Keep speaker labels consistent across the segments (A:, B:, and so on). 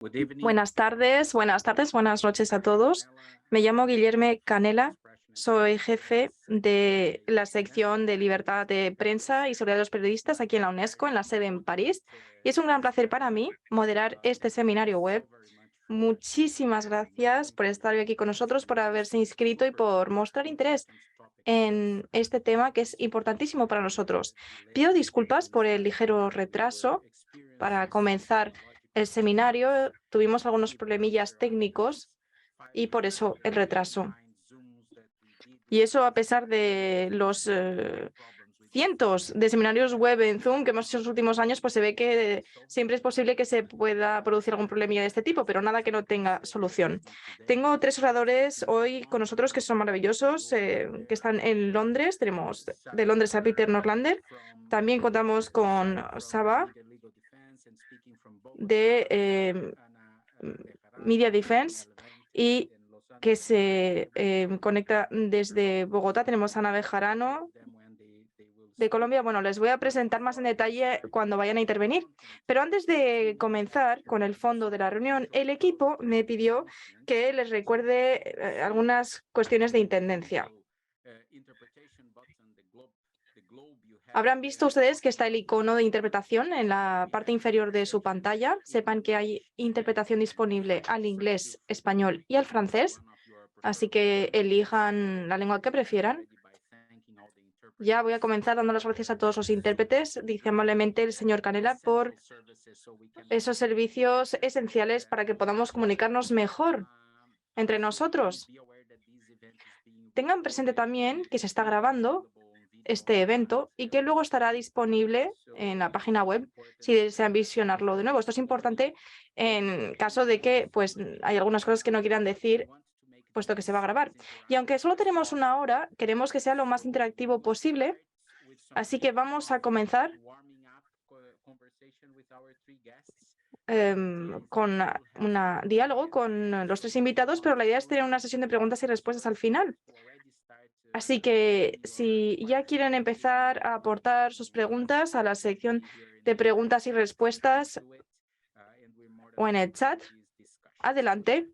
A: Buenas tardes, buenas noches a todos. Me llamo Guillermo Canela, soy jefe de la sección de libertad de prensa y seguridad de los periodistas aquí en la UNESCO, en la sede en París. Y es un gran placer para mí moderar este seminario web. Muchísimas gracias por estar hoy aquí con nosotros, por haberse inscrito y por mostrar interés en este tema que es importantísimo para nosotros. Pido disculpas por el ligero retraso para comenzar el seminario. Tuvimos algunos problemillas técnicos y por eso el retraso. Y eso a pesar de los cientos de seminarios web en Zoom que hemos hecho en los últimos años, pues se ve que siempre es posible que se pueda producir algún problemilla de este tipo, pero nada que no tenga solución. Tengo 3 oradores hoy con nosotros que son maravillosos, que están en Londres. Tenemos de Londres a Peter Norlander. También contamos con Saba de Media Defense y que se conecta desde Bogotá. Tenemos a Ana Bejarano de Colombia. Bueno, les voy a presentar más en detalle cuando vayan a intervenir. Pero antes de comenzar con el fondo de la reunión, el equipo me pidió que les recuerde algunas cuestiones de intendencia. Habrán visto ustedes que está el icono de interpretación en la parte inferior de su pantalla. Sepan que hay interpretación disponible al inglés, español y al francés, así que elijan la lengua que prefieran. Ya voy a comenzar dando las gracias a todos los intérpretes, dice amablemente el señor Canela, por esos servicios esenciales para que podamos comunicarnos mejor entre nosotros. Tengan presente también que se está grabando este evento y que luego estará disponible en la página web si desean visionarlo de nuevo. Esto es importante en caso de que pues, hay algunas cosas que no quieran decir, puesto que se va a grabar. Y aunque solo tenemos 1 hora, queremos que sea lo más interactivo posible, así que vamos a comenzar con un diálogo con los 3 invitados, pero la idea es tener una sesión de preguntas y respuestas al final. Así que si ya quieren empezar a aportar sus preguntas a la sección de preguntas y respuestas o en el chat, adelante,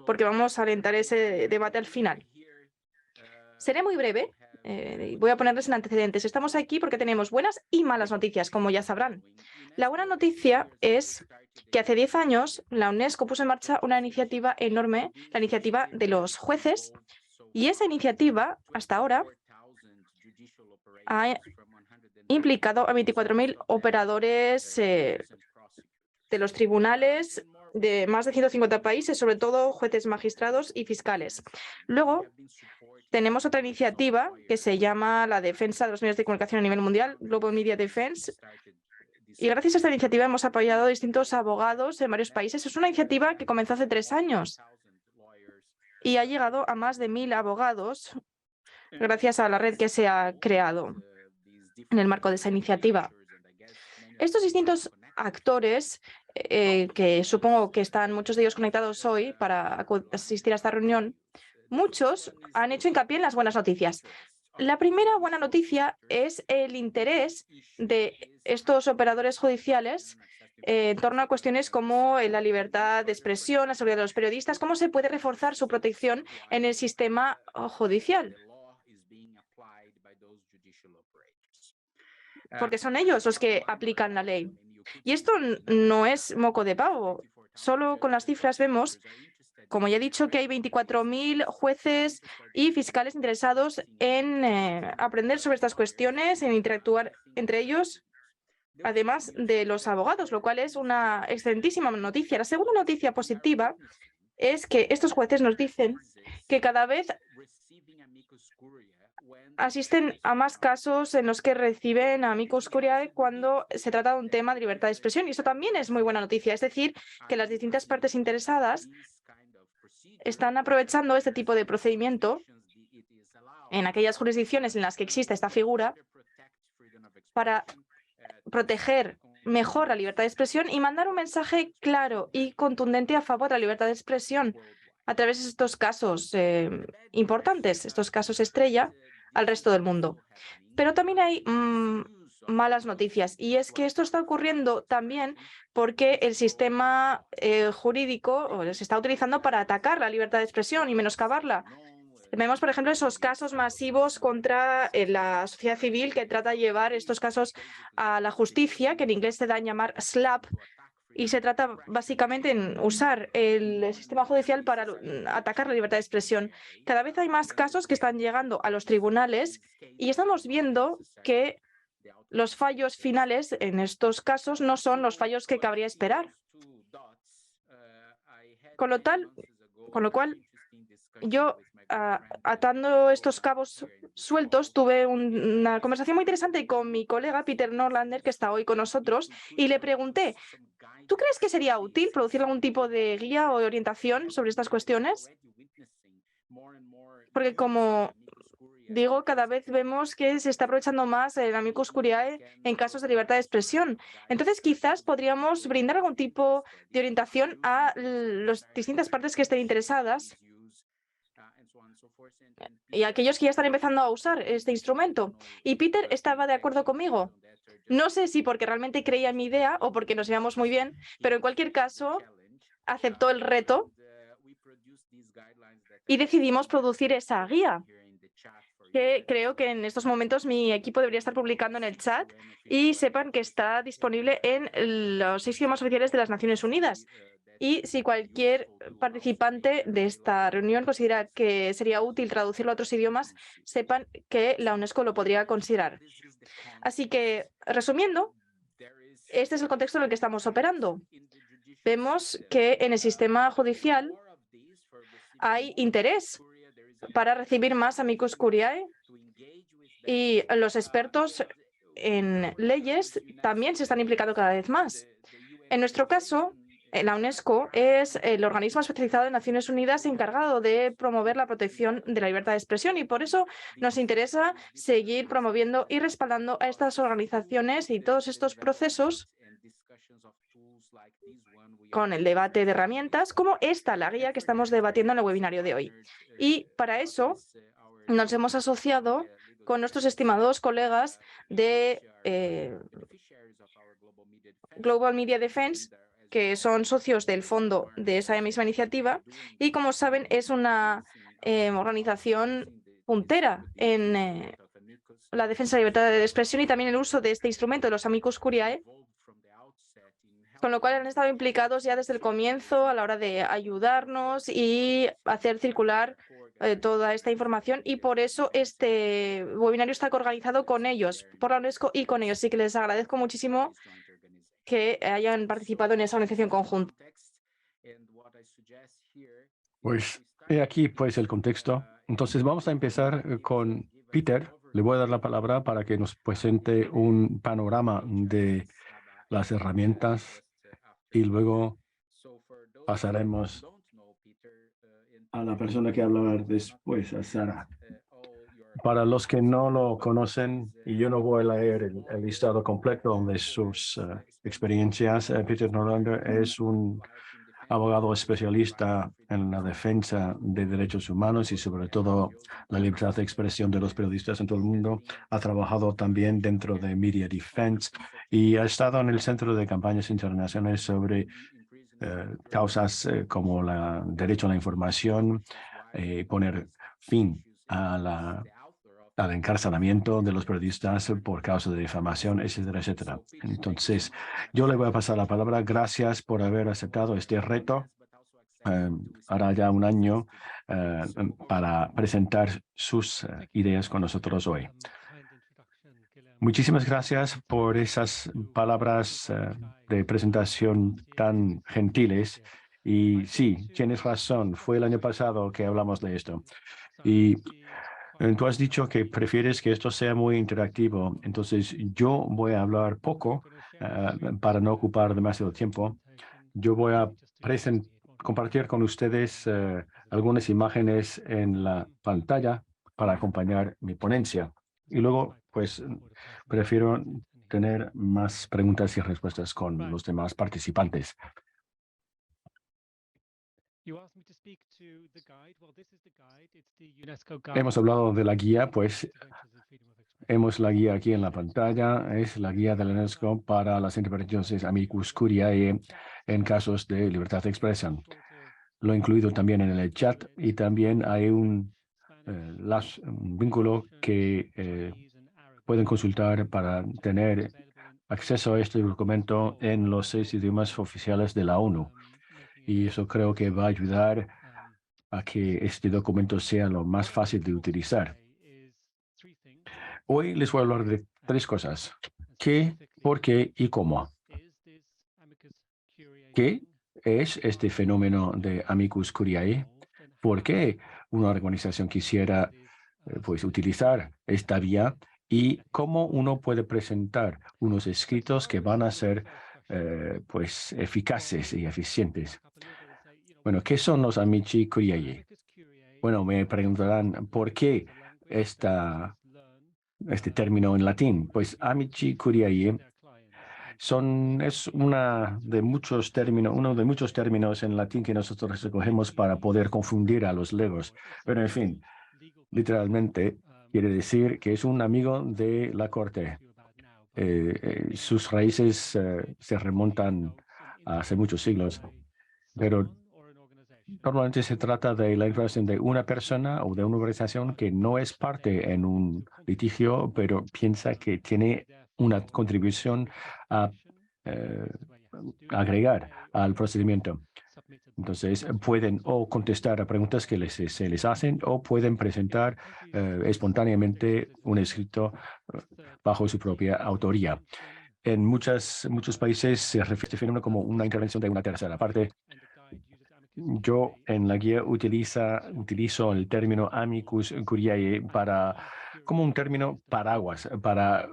A: porque vamos a alentar ese debate al final. Seré muy breve. Voy a ponerles en antecedentes. Estamos aquí porque tenemos buenas y malas noticias, como ya sabrán. La buena noticia es que hace 10 años la UNESCO puso en marcha una iniciativa enorme, la iniciativa de los jueces, y esa iniciativa, hasta ahora, ha implicado a 24.000 operadores de los tribunales de más de 150 países, sobre todo jueces, magistrados y fiscales. Luego, tenemos otra iniciativa que se llama la defensa de los medios de comunicación a nivel mundial, Global Media Defense. Y gracias a esta iniciativa hemos apoyado a distintos abogados en varios países. Es una iniciativa que comenzó hace 3 años y ha llegado a más de 1.000 abogados gracias a la red que se ha creado en el marco de esa iniciativa. Estos distintos actores, que supongo que están muchos de ellos conectados hoy para asistir a esta reunión, muchos han hecho hincapié en las buenas noticias. La primera buena noticia es el interés de estos operadores judiciales en torno a cuestiones como la libertad de expresión, la seguridad de los periodistas, cómo se puede reforzar su protección en el sistema judicial. Porque son ellos los que aplican la ley. Y esto no es moco de pavo. Solo con las cifras vemos, como ya he dicho, que hay 24.000 jueces y fiscales interesados en aprender sobre estas cuestiones, en interactuar entre ellos, además de los abogados, lo cual es una excelentísima noticia. La segunda noticia positiva es que estos jueces nos dicen que cada vez asisten a más casos en los que reciben amicus curiae cuando se trata de un tema de libertad de expresión. Y eso también es muy buena noticia. Es decir, que las distintas partes interesadas están aprovechando este tipo de procedimiento en aquellas jurisdicciones en las que existe esta figura para proteger mejor la libertad de expresión y mandar un mensaje claro y contundente a favor de la libertad de expresión a través de estos casos importantes, estos casos estrella, al resto del mundo. Pero también hay malas noticias. Y es que esto está ocurriendo también porque el sistema jurídico se está utilizando para atacar la libertad de expresión y menoscabarla. Vemos, por ejemplo, esos casos masivos contra la sociedad civil que trata de llevar estos casos a la justicia, que en inglés se da a llamar SLAP, y se trata básicamente en usar el sistema judicial para atacar la libertad de expresión. Cada vez hay más casos que están llegando a los tribunales y estamos viendo que los fallos finales en estos casos no son los fallos que cabría esperar. Con lo cual, yo, atando estos cabos sueltos, tuve una conversación muy interesante con mi colega Peter Norlander, que está hoy con nosotros, y le pregunté, ¿tú crees que sería útil producir algún tipo de guía o de orientación sobre estas cuestiones? Porque como digo, cada vez vemos que se está aprovechando más el amicus curiae en casos de libertad de expresión. Entonces, quizás podríamos brindar algún tipo de orientación a las distintas partes que estén interesadas y a aquellos que ya están empezando a usar este instrumento. Y Peter estaba de acuerdo conmigo. No sé si porque realmente creía en mi idea o porque nos llevamos muy bien, pero en cualquier caso aceptó el reto y decidimos producir esa guía, que creo que en estos momentos mi equipo debería estar publicando en el chat, y sepan que está disponible en los 6 idiomas oficiales de las Naciones Unidas. Y si cualquier participante de esta reunión considera que sería útil traducirlo a otros idiomas, sepan que la UNESCO lo podría considerar. Así que, resumiendo, este es el contexto en el que estamos operando. Vemos que en el sistema judicial hay interés para recibir más amicus curiae y los expertos en leyes también se están implicando cada vez más. En nuestro caso, la UNESCO es el organismo especializado de Naciones Unidas encargado de promover la protección de la libertad de expresión, y por eso nos interesa seguir promoviendo y respaldando a estas organizaciones y todos estos procesos con el debate de herramientas como esta, la guía que estamos debatiendo en el webinario de hoy. Y para eso nos hemos asociado con nuestros estimados colegas de Global Media Defense, que son socios del fondo de esa misma iniciativa, y como saben es una organización puntera en la defensa de la libertad de expresión y también el uso de este instrumento de los amicus curiae, con lo cual han estado implicados ya desde el comienzo a la hora de ayudarnos y hacer circular toda esta información, y por eso este webinario está organizado con ellos, por la UNESCO y con ellos. Así que les agradezco muchísimo que hayan participado en esa organización conjunta.
B: Pues he aquí pues el contexto. Entonces vamos a empezar con Peter. Le voy a dar la palabra para que nos presente un panorama de las herramientas y luego pasaremos a la persona que hablará después, a Sara. Para los que no lo conocen, y yo no voy a leer el listado completo de sus experiencias, Peter Norlander es un abogado especialista en la defensa de derechos humanos y sobre todo la libertad de expresión de los periodistas en todo el mundo. Ha trabajado también dentro de Media Defense y ha estado en el centro de campañas internacionales sobre causas como el derecho a la información, poner fin al encarcelamiento de los periodistas por causa de difamación, etcétera, etcétera. Entonces, yo le voy a pasar la palabra. Gracias por haber aceptado este reto. Hará ya un año para presentar sus ideas con nosotros hoy. Muchísimas gracias por esas palabras de presentación tan gentiles. Y sí, tienes razón, fue el año pasado que hablamos de esto. Y tú has dicho que prefieres que esto sea muy interactivo, entonces yo voy a hablar poco para no ocupar demasiado tiempo. Yo voy a compartir con ustedes algunas imágenes en la pantalla para acompañar mi ponencia. Y luego, pues, prefiero tener más preguntas y respuestas con los demás participantes. Hemos hablado de la guía, pues hemos la guía aquí en la pantalla, es la guía de la UNESCO para las intervenciones amicus curiae en casos de libertad de expresión. Lo he incluido también en el chat y también hay un vínculo que pueden consultar para tener acceso a este documento en los 6 idiomas oficiales de la ONU. Y eso creo que va a ayudar a que este documento sea lo más fácil de utilizar. Hoy les voy a hablar de 3 cosas: qué, por qué y cómo. ¿Qué es este fenómeno de amicus curiae? ¿Por qué una organización quisiera pues, utilizar esta vía? ¿Y cómo uno puede presentar unos escritos que van a ser pues, eficaces y eficientes? Bueno, ¿qué son los amici curiae? Bueno, me preguntarán, ¿por qué este término en latín? Pues amici curiae es uno de muchos términos en latín que nosotros recogemos para poder confundir a los legos. Pero en fin, literalmente quiere decir que es un amigo de la corte. Sus raíces se remontan a hace muchos siglos, pero normalmente se trata de la información de una persona o de una organización que no es parte en un litigio, pero piensa que tiene una contribución a eh, agregar al procedimiento. Entonces, pueden o contestar a preguntas que se les hacen o pueden presentar espontáneamente un escrito bajo su propia autoría. En muchos países se refiere a este fenómeno como una intervención de una tercera parte. Yo en la guía utilizo el término amicus curiae como un término paraguas para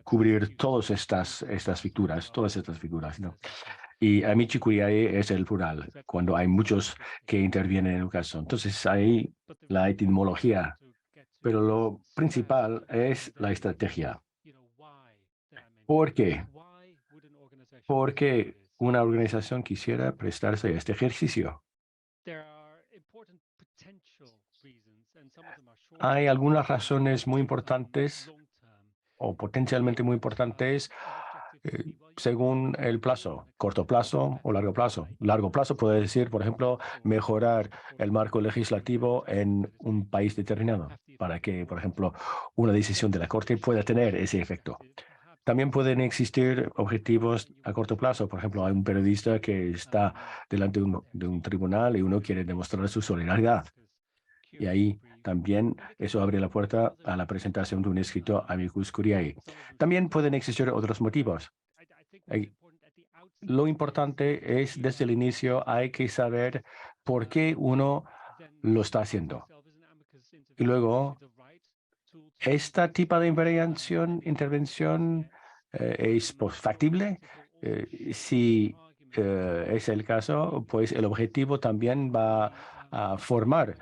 B: cubrir todas estas figuras, ¿no? Y amici curiae es el plural, cuando hay muchos que intervienen en un caso. Entonces, ahí la etimología, pero lo principal es la estrategia. ¿Por qué? Porque una organización quisiera prestarse a este ejercicio. Hay algunas razones muy importantes o potencialmente muy importantes según el plazo, corto plazo o largo plazo. Largo plazo puede decir, por ejemplo, mejorar el marco legislativo en un país determinado para que, por ejemplo, una decisión de la Corte pueda tener ese efecto. También pueden existir objetivos a corto plazo. Por ejemplo, hay un periodista que está delante de un tribunal y uno quiere demostrar su solidaridad. Y ahí también eso abre la puerta a la presentación de un escrito amicus curiae. También pueden existir otros motivos. Eh, Lo importante es, desde el inicio, hay que saber por qué uno lo está haciendo. Y luego, ¿esta tipo de intervención es factible? Si es el caso, pues el objetivo también va a formar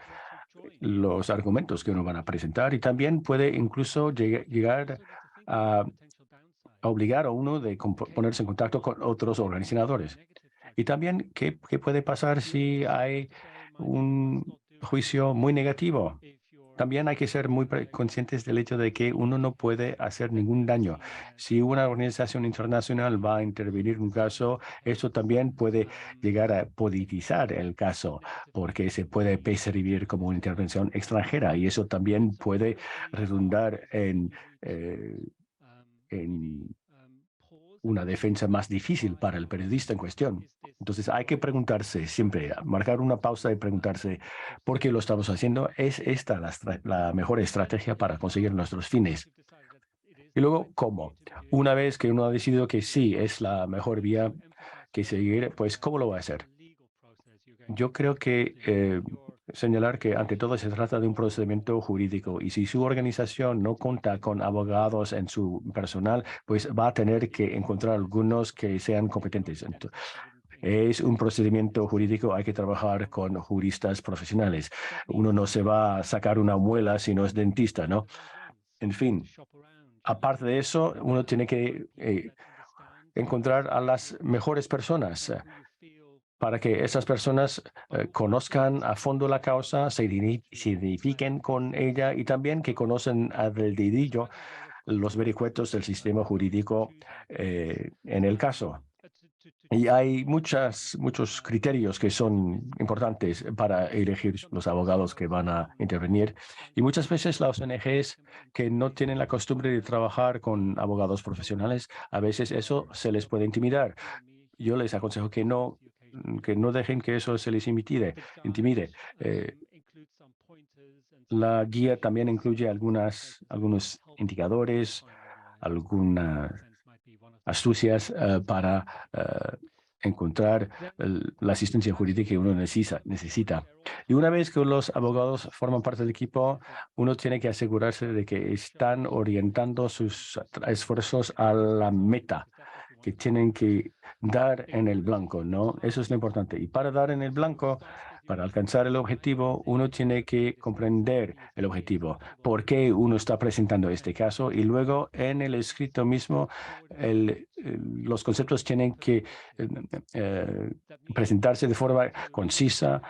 B: los argumentos que uno van a presentar y también puede incluso llegar a obligar a uno de ponerse en contacto con otros organizadores. Y también, ¿qué puede pasar si hay un juicio muy negativo? También hay que ser muy conscientes del hecho de que uno no puede hacer ningún daño. Si una organización internacional va a intervenir en un caso, eso también puede llegar a politizar el caso, porque se puede percibir como una intervención extranjera y eso también puede redundar en una defensa más difícil para el periodista en cuestión. Entonces hay que preguntarse siempre, marcar una pausa y preguntarse por qué lo estamos haciendo. ¿Es esta la mejor estrategia para conseguir nuestros fines? Y luego, ¿cómo? Una vez que uno ha decidido que sí es la mejor vía que seguir, pues ¿cómo lo va a hacer? Yo creo que señalar que ante todo se trata de un procedimiento jurídico y si su organización no cuenta con abogados en su personal, pues va a tener que encontrar algunos que sean competentes. Es un procedimiento jurídico, hay que trabajar con juristas profesionales. Uno no se va a sacar una muela si no es dentista, ¿no? En fin, aparte de eso, uno tiene que encontrar a las mejores personas. para que esas personas conozcan a fondo la causa, se identifiquen con ella y también que conocen al dedillo los vericuetos del sistema jurídico en el caso. Y hay muchos criterios que son importantes para elegir los abogados que van a intervenir. Y muchas veces las ONGs que no tienen la costumbre de trabajar con abogados profesionales, a veces eso se les puede intimidar. Yo les aconsejo que no dejen que eso se les intimide. La guía también incluye algunos indicadores, algunas astucias para encontrar la asistencia jurídica que uno necesita. Y una vez que los abogados forman parte del equipo, uno tiene que asegurarse de que están orientando sus esfuerzos a la meta que tienen que dar en el blanco, ¿no? Eso es lo importante. Y para dar en el blanco, para alcanzar el objetivo, uno tiene que comprender el objetivo, por qué uno está presentando este caso y luego en el escrito mismo los conceptos tienen que presentarse de forma concisa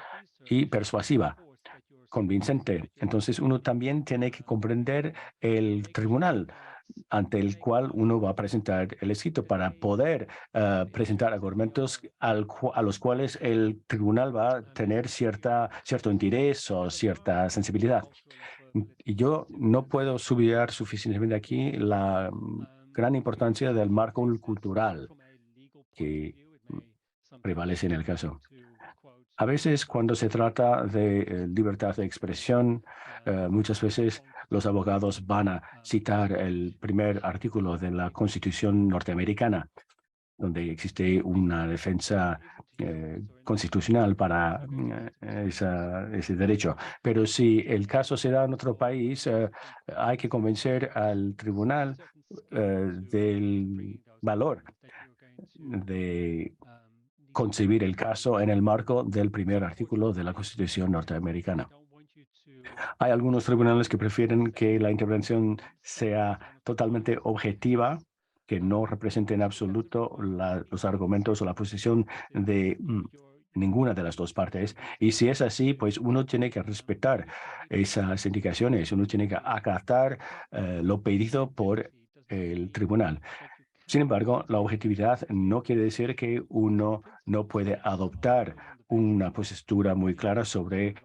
B: y persuasiva, convincente. Entonces uno también tiene que comprender el tribunal ante el cual uno va a presentar el escrito para poder presentar argumentos a los cuales el tribunal va a tener cierto interés o cierta sensibilidad. Y yo no puedo subrayar suficientemente aquí la gran importancia del marco cultural que prevalece en el caso. A veces, cuando se trata de libertad de expresión, muchas veces los abogados van a citar el primer artículo de la Constitución norteamericana, donde existe una defensa constitucional para ese derecho. Pero si el caso se da en otro país, hay que convencer al tribunal del valor de concebir el caso en el marco del primer artículo de la Constitución norteamericana. Hay algunos tribunales que prefieren que la intervención sea totalmente objetiva, que no represente en absoluto los argumentos o la posición de ninguna de las dos partes. Y si es así, pues uno tiene que respetar esas indicaciones, uno tiene que acatar lo pedido por el tribunal. Sin embargo, la objetividad no quiere decir que uno no puede adoptar una postura muy clara sobre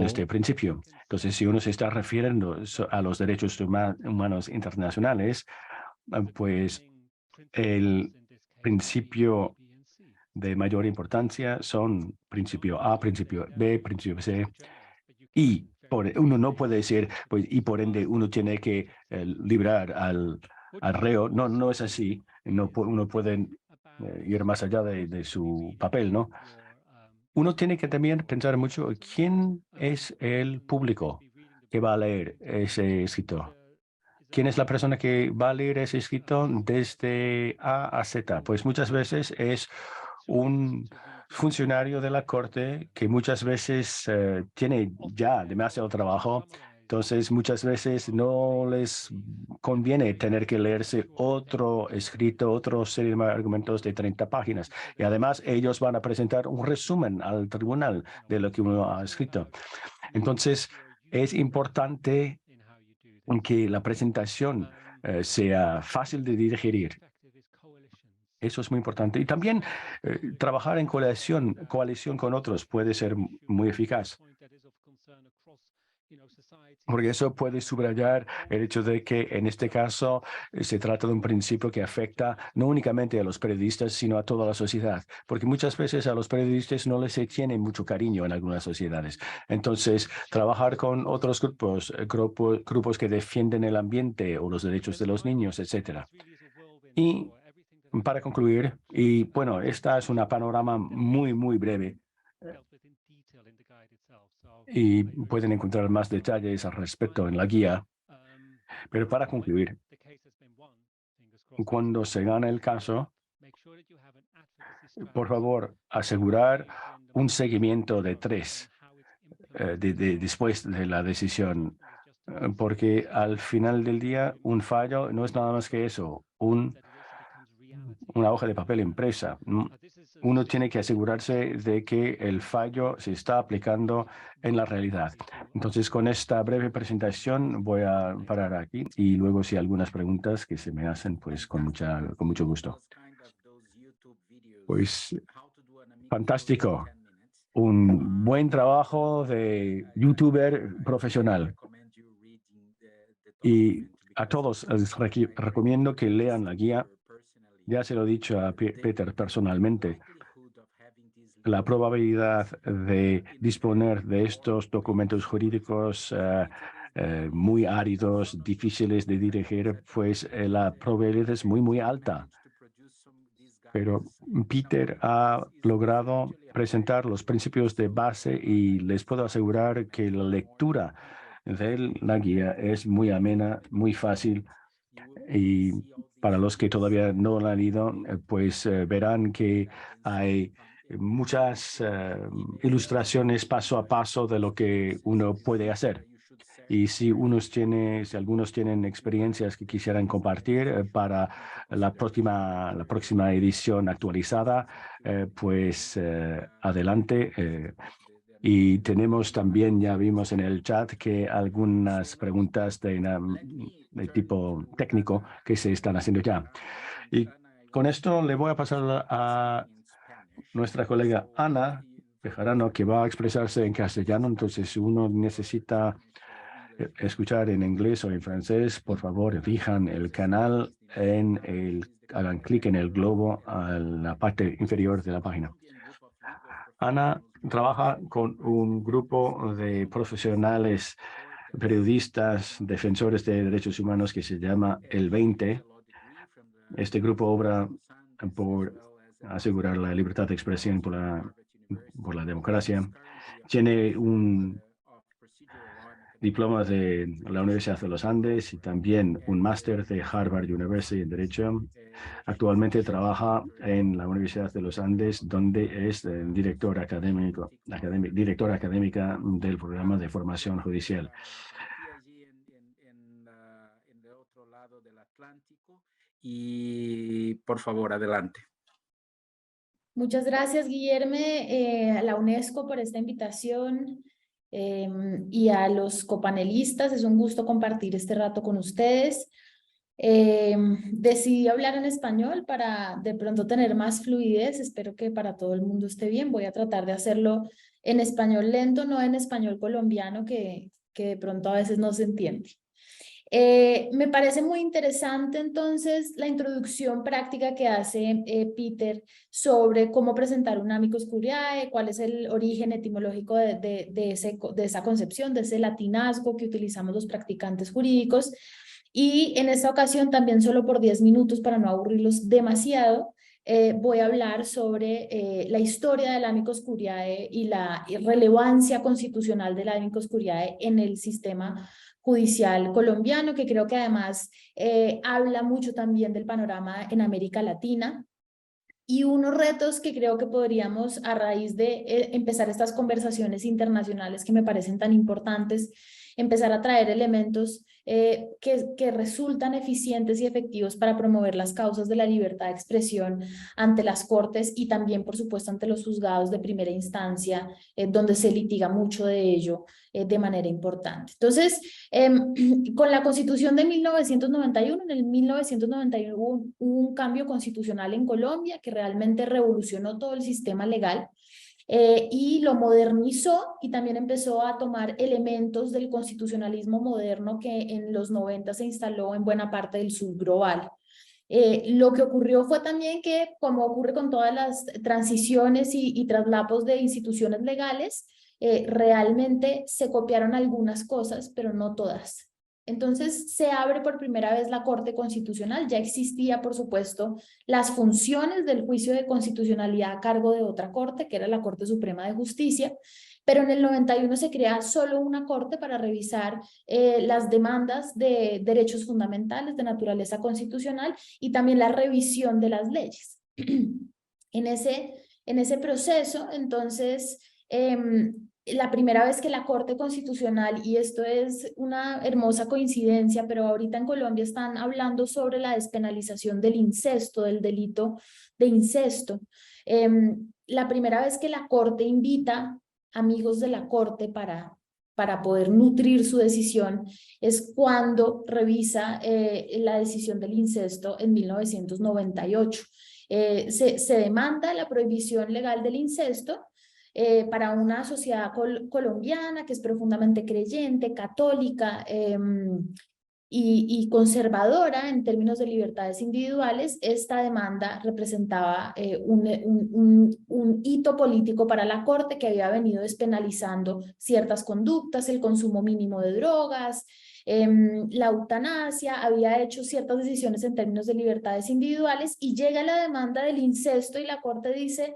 B: este principio. Entonces, si uno se está refiriendo a los derechos humanos internacionales, pues el principio de mayor importancia son principio A, principio B, principio C, y uno no puede decir, pues, y por ende uno tiene que librar al reo. No, no es así. Uno puede ir más allá de su papel, ¿no? Uno tiene que también pensar mucho quién es el público que va a leer ese escrito. ¿Quién es la persona que va a leer ese escrito desde A a Z? Pues muchas veces es un funcionario de la corte que muchas veces tiene ya demasiado trabajo. Entonces, muchas veces no les conviene tener que leerse otro escrito, otro serie de argumentos de 30 páginas. Y además, ellos van a presentar un resumen al tribunal de lo que uno ha escrito. Entonces, es importante que la presentación sea fácil de digerir. Eso es muy importante. Y también trabajar en coalición con otros puede ser muy eficaz, porque eso puede subrayar el hecho de que en este caso se trata de un principio que afecta no únicamente a los periodistas, sino a toda la sociedad, porque muchas veces a los periodistas no les se tiene mucho cariño en algunas sociedades. Entonces, trabajar con otros grupos que defienden el ambiente o los derechos de los niños, etcétera. Y para concluir, y bueno, esta es una panorama muy breve y pueden encontrar más detalles al respecto en la guía, pero para concluir, cuando se gana el caso, por favor, asegurar un seguimiento de 3 después de la decisión, porque al final del día un fallo no es nada más que eso, una hoja de papel impresa. Uno tiene que asegurarse de que el fallo se está aplicando en la realidad. Entonces, con esta breve presentación voy a parar aquí y luego si hay algunas preguntas que se me hacen, pues con mucho gusto. Pues fantástico. Un buen trabajo de youtuber profesional. Y a todos les recomiendo que lean la guía. Ya se lo he dicho a Peter personalmente. La probabilidad de disponer de estos documentos jurídicos muy áridos, difíciles de dirigir, pues la probabilidad es muy alta. Pero Peter ha logrado presentar los principios de base y les puedo asegurar que la lectura de la guía es muy amena, muy fácil. Y para los que todavía no la han leído, pues verán que hay muchas ilustraciones paso a paso de lo que uno puede hacer. Y si algunos tienen experiencias que quisieran compartir para la próxima edición actualizada, pues adelante. Y tenemos también, ya vimos en el chat, que algunas preguntas de tipo técnico que se están haciendo ya. Y con esto le voy a pasar a nuestra colega Ana Bejarano, que va a expresarse en castellano. Entonces, si uno necesita escuchar en inglés o en francés, por favor, elijan el canal hagan clic en el globo a la parte inferior de la página. Ana trabaja con un grupo de profesionales, periodistas, defensores de derechos humanos que se llama El 20. Este grupo obra por asegurar la libertad de expresión por la democracia. Tiene un diploma de la Universidad de los Andes y también un máster de Harvard University en Derecho. Actualmente trabaja en la Universidad de los Andes, donde es directora académica del programa de formación judicial.
C: En el otro lado del Atlántico. Y por favor, adelante.
D: Muchas gracias, Guillermo, a la UNESCO por esta invitación y a los copanelistas. Es un gusto compartir este rato con ustedes. Decidí hablar en español para de pronto tener más fluidez. Espero que para todo el mundo esté bien. Voy a tratar de hacerlo en español lento, no en español colombiano, que de pronto a veces no se entiende. Me parece muy interesante entonces la introducción práctica que hace Peter sobre cómo presentar un amicus curiae, cuál es el origen etimológico de esa concepción, de ese latinazgo que utilizamos los practicantes jurídicos. Y en esta ocasión también solo por 10 minutos para no aburrirlos demasiado, voy a hablar sobre la historia del amicus curiae y la relevancia constitucional del amicus curiae en el sistema judicial colombiano, que creo que además habla mucho también del panorama en América Latina. Y unos retos que creo que podríamos, a raíz de empezar estas conversaciones internacionales que me parecen tan importantes, empezar a traer elementos que resultan eficientes y efectivos para promover las causas de la libertad de expresión ante las cortes y también, por supuesto, ante los juzgados de primera instancia, donde se litiga mucho de ello de manera importante. Entonces, con la Constitución de 1991, en el 1991 hubo un cambio constitucional en Colombia que realmente revolucionó todo el sistema legal. Y lo modernizó y también empezó a tomar elementos del constitucionalismo moderno que en los 90 se instaló en buena parte del sur global. Lo que ocurrió fue también que, como ocurre con todas las transiciones y traslapos de instituciones legales, realmente se copiaron algunas cosas, pero no todas. Entonces se abre por primera vez la Corte Constitucional. Ya existía, por supuesto, las funciones del juicio de constitucionalidad a cargo de otra corte, que era la Corte Suprema de Justicia, pero en el 91 se crea solo una corte para revisar las demandas de derechos fundamentales de naturaleza constitucional y también la revisión de las leyes. En ese proceso, entonces, la primera vez que la Corte Constitucional, y esto es una hermosa coincidencia, pero ahorita en Colombia están hablando sobre la despenalización del incesto, del delito de incesto. La primera vez que la Corte invita amigos de la Corte para poder nutrir su decisión es cuando revisa la decisión del incesto en 1998. Se demanda la prohibición legal del incesto para una sociedad colombiana que es profundamente creyente, católica y conservadora en términos de libertades individuales. Esta demanda representaba un hito político para la Corte, que había venido despenalizando ciertas conductas, el consumo mínimo de drogas, la eutanasia, había hecho ciertas decisiones en términos de libertades individuales, y llega la demanda del incesto y la Corte dice: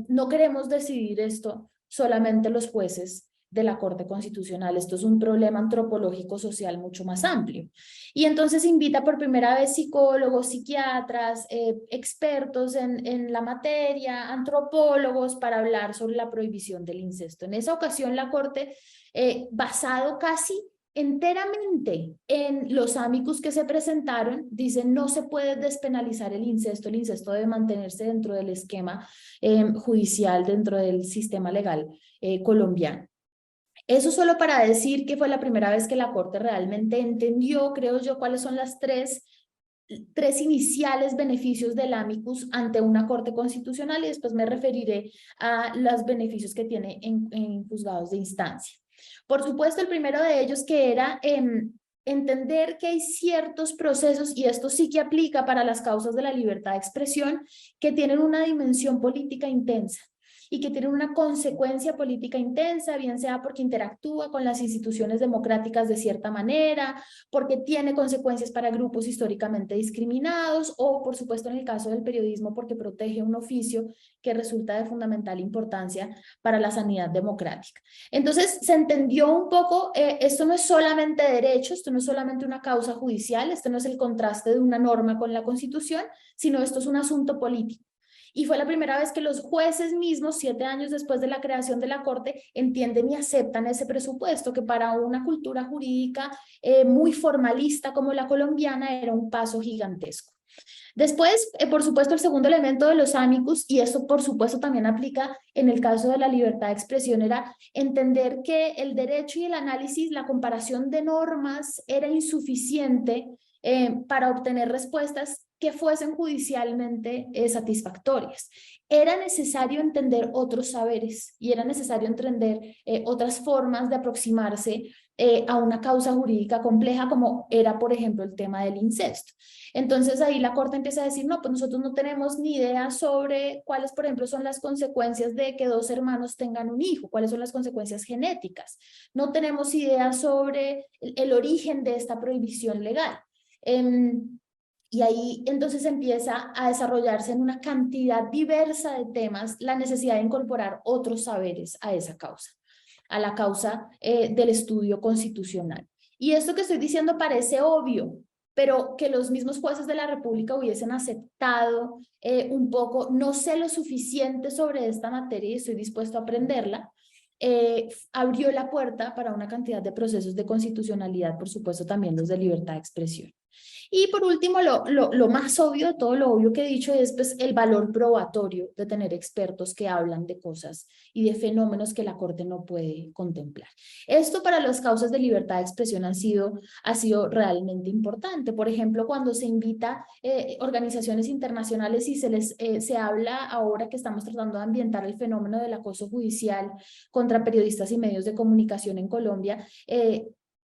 D: no queremos decidir esto solamente los jueces de la Corte Constitucional, esto es un problema antropológico social mucho más amplio. Y entonces invita por primera vez psicólogos, psiquiatras, expertos en la materia, antropólogos, para hablar sobre la prohibición del incesto. En esa ocasión la Corte, basado casi enteramente en los amicus que se presentaron, dicen: no se puede despenalizar el incesto debe mantenerse dentro del esquema judicial, dentro del sistema legal colombiano. Eso solo para decir que fue la primera vez que la Corte realmente entendió, creo yo, cuáles son las tres iniciales beneficios del amicus ante una Corte Constitucional, y después me referiré a los beneficios que tiene en juzgados de instancia. Por supuesto, el primero de ellos, que era entender que hay ciertos procesos, y esto sí que aplica para las causas de la libertad de expresión, que tienen una dimensión política intensa y que tienen una consecuencia política intensa, bien sea porque interactúa con las instituciones democráticas de cierta manera, porque tiene consecuencias para grupos históricamente discriminados, o por supuesto en el caso del periodismo porque protege un oficio que resulta de fundamental importancia para la sanidad democrática. Entonces se entendió un poco, esto no es solamente derecho, esto no es solamente una causa judicial, esto no es el contraste de una norma con la Constitución, sino esto es un asunto político. Y fue la primera vez que los jueces mismos, 7 años después de la creación de la Corte, entienden y aceptan ese presupuesto, que para una cultura jurídica muy formalista como la colombiana era un paso gigantesco. Después, por supuesto, el segundo elemento de los amicus, y eso por supuesto también aplica en el caso de la libertad de expresión, era entender que el derecho y el análisis, la comparación de normas era insuficiente para obtener respuestas que fuesen judicialmente satisfactorias. Era necesario entender otros saberes y era necesario entender otras formas de aproximarse a una causa jurídica compleja, como era, por ejemplo, el tema del incesto. Entonces ahí la Corte empieza a decir: no, pues nosotros no tenemos ni idea sobre cuáles, por ejemplo, son las consecuencias de que 2 hermanos tengan un hijo, cuáles son las consecuencias genéticas. No tenemos idea sobre el origen de esta prohibición legal. Y ahí entonces empieza a desarrollarse en una cantidad diversa de temas la necesidad de incorporar otros saberes a esa causa, a la causa del estudio constitucional. Y esto que estoy diciendo parece obvio, pero que los mismos jueces de la República hubiesen aceptado un poco: no sé lo suficiente sobre esta materia y estoy dispuesto a aprenderla, abrió la puerta para una cantidad de procesos de constitucionalidad, por supuesto también los de libertad de expresión. Y por último, lo más obvio de todo lo obvio que he dicho es pues el valor probatorio de tener expertos que hablan de cosas y de fenómenos que la Corte no puede contemplar. Esto para las causas de libertad de expresión ha sido realmente importante. Por ejemplo, cuando se invita organizaciones internacionales y se habla, ahora que estamos tratando de ambientar el fenómeno del acoso judicial contra periodistas y medios de comunicación en Colombia,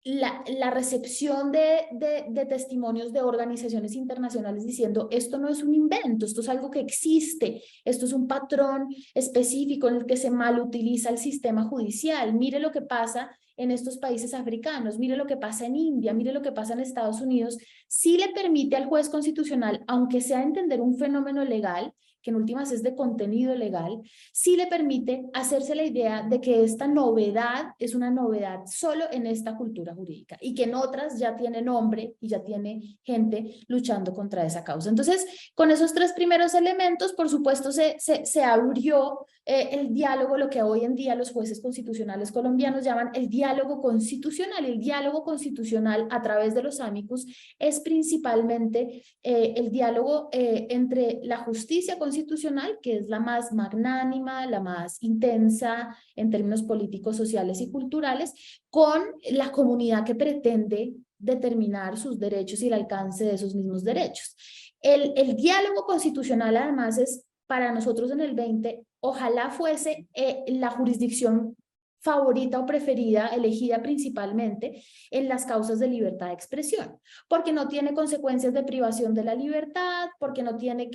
D: la recepción de testimonios de organizaciones internacionales diciendo: esto no es un invento, esto es algo que existe, esto es un patrón específico en el que se malutiliza el sistema judicial. Mire lo que pasa en estos países africanos, mire lo que pasa en India, mire lo que pasa en Estados Unidos. Sí le permite al juez constitucional, aunque sea entender un fenómeno legal, que en últimas es de contenido legal, sí le permite hacerse la idea de que esta novedad es una novedad solo en esta cultura jurídica y que en otras ya tiene nombre y ya tiene gente luchando contra esa causa. Entonces, con esos tres primeros elementos, por supuesto, se abrió el diálogo, lo que hoy en día los jueces constitucionales colombianos llaman el diálogo constitucional. El diálogo constitucional a través de los amicus es principalmente el diálogo entre la justicia constitucional, que es la más magnánima, la más intensa en términos políticos, sociales y culturales, con la comunidad que pretende determinar sus derechos y el alcance de esos mismos derechos. El diálogo constitucional además es para nosotros en el 20, ojalá fuese la jurisdicción favorita o preferida, elegida principalmente en las causas de libertad de expresión, porque no tiene consecuencias de privación de la libertad, porque no tiene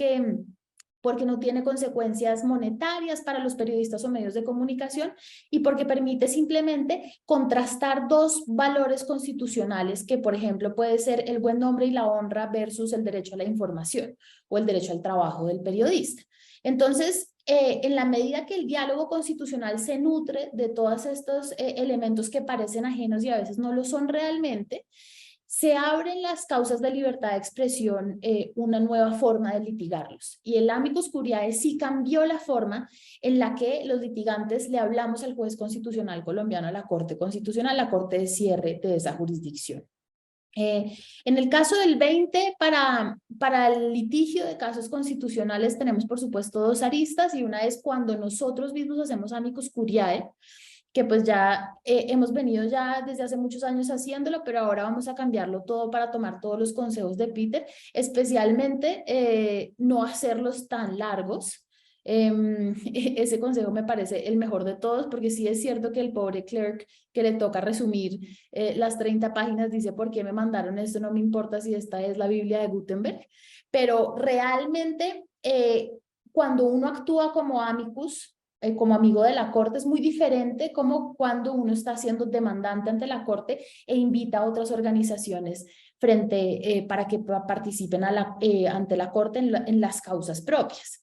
D: consecuencias monetarias para los periodistas o medios de comunicación y porque permite simplemente contrastar dos valores constitucionales que, por ejemplo, puede ser el buen nombre y la honra versus el derecho a la información o el derecho al trabajo del periodista. Entonces, en la medida que el diálogo constitucional se nutre de todos estos elementos que parecen ajenos y a veces no lo son realmente, se abren las causas de libertad de expresión una nueva forma de litigarlos. Y el amicus curiae sí cambió la forma en la que los litigantes le hablamos al juez constitucional colombiano, a la Corte Constitucional, la Corte de cierre de esa jurisdicción. En el caso del 20, para el litigio de casos constitucionales tenemos por supuesto dos aristas y una es cuando nosotros mismos hacemos amicus curiae, que pues ya hemos venido ya desde hace muchos años haciéndolo, pero ahora vamos a cambiarlo todo para tomar todos los consejos de Peter, especialmente no hacerlos tan largos. Ese consejo me parece el mejor de todos, porque sí es cierto que el pobre clerk que le toca resumir las 30 páginas dice, ¿por qué me mandaron esto? No me importa si esta es la Biblia de Gutenberg, pero realmente cuando uno actúa como amicus, como amigo de la corte, es muy diferente como cuando uno está siendo demandante ante la corte e invita a otras organizaciones para que participen ante la corte en las causas propias.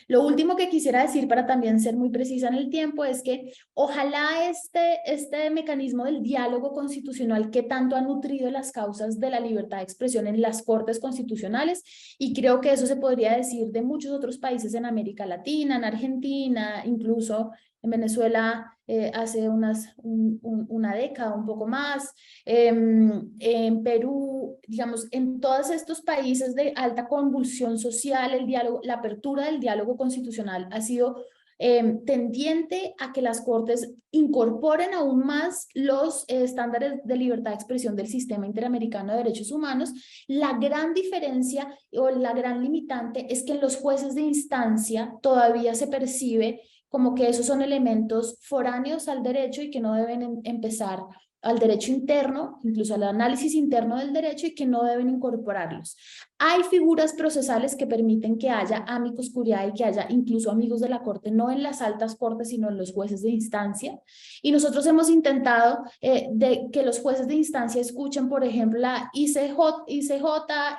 D: Lo último que quisiera decir para también ser muy precisa en el tiempo es que ojalá este mecanismo del diálogo constitucional que tanto ha nutrido las causas de la libertad de expresión en las cortes constitucionales, y creo que eso se podría decir de muchos otros países en América Latina, en Argentina, incluso en Venezuela hace una década, un poco más, en Perú, digamos, en todos estos países de alta convulsión social, el diálogo, la apertura del diálogo constitucional ha sido tendiente a que las cortes incorporen aún más los estándares de libertad de expresión del sistema interamericano de derechos humanos. La gran diferencia o la gran limitante es que en los jueces de instancia todavía se percibe como que esos son elementos foráneos al derecho y que no deben empezar al derecho interno, incluso al análisis interno del derecho, y que no deben incorporarlos. Hay figuras procesales que permiten que haya amicus curiae, que haya incluso amigos de la corte, no en las altas cortes, sino en los jueces de instancia. Y nosotros hemos intentado que los jueces de instancia escuchen, por ejemplo, la ICJ,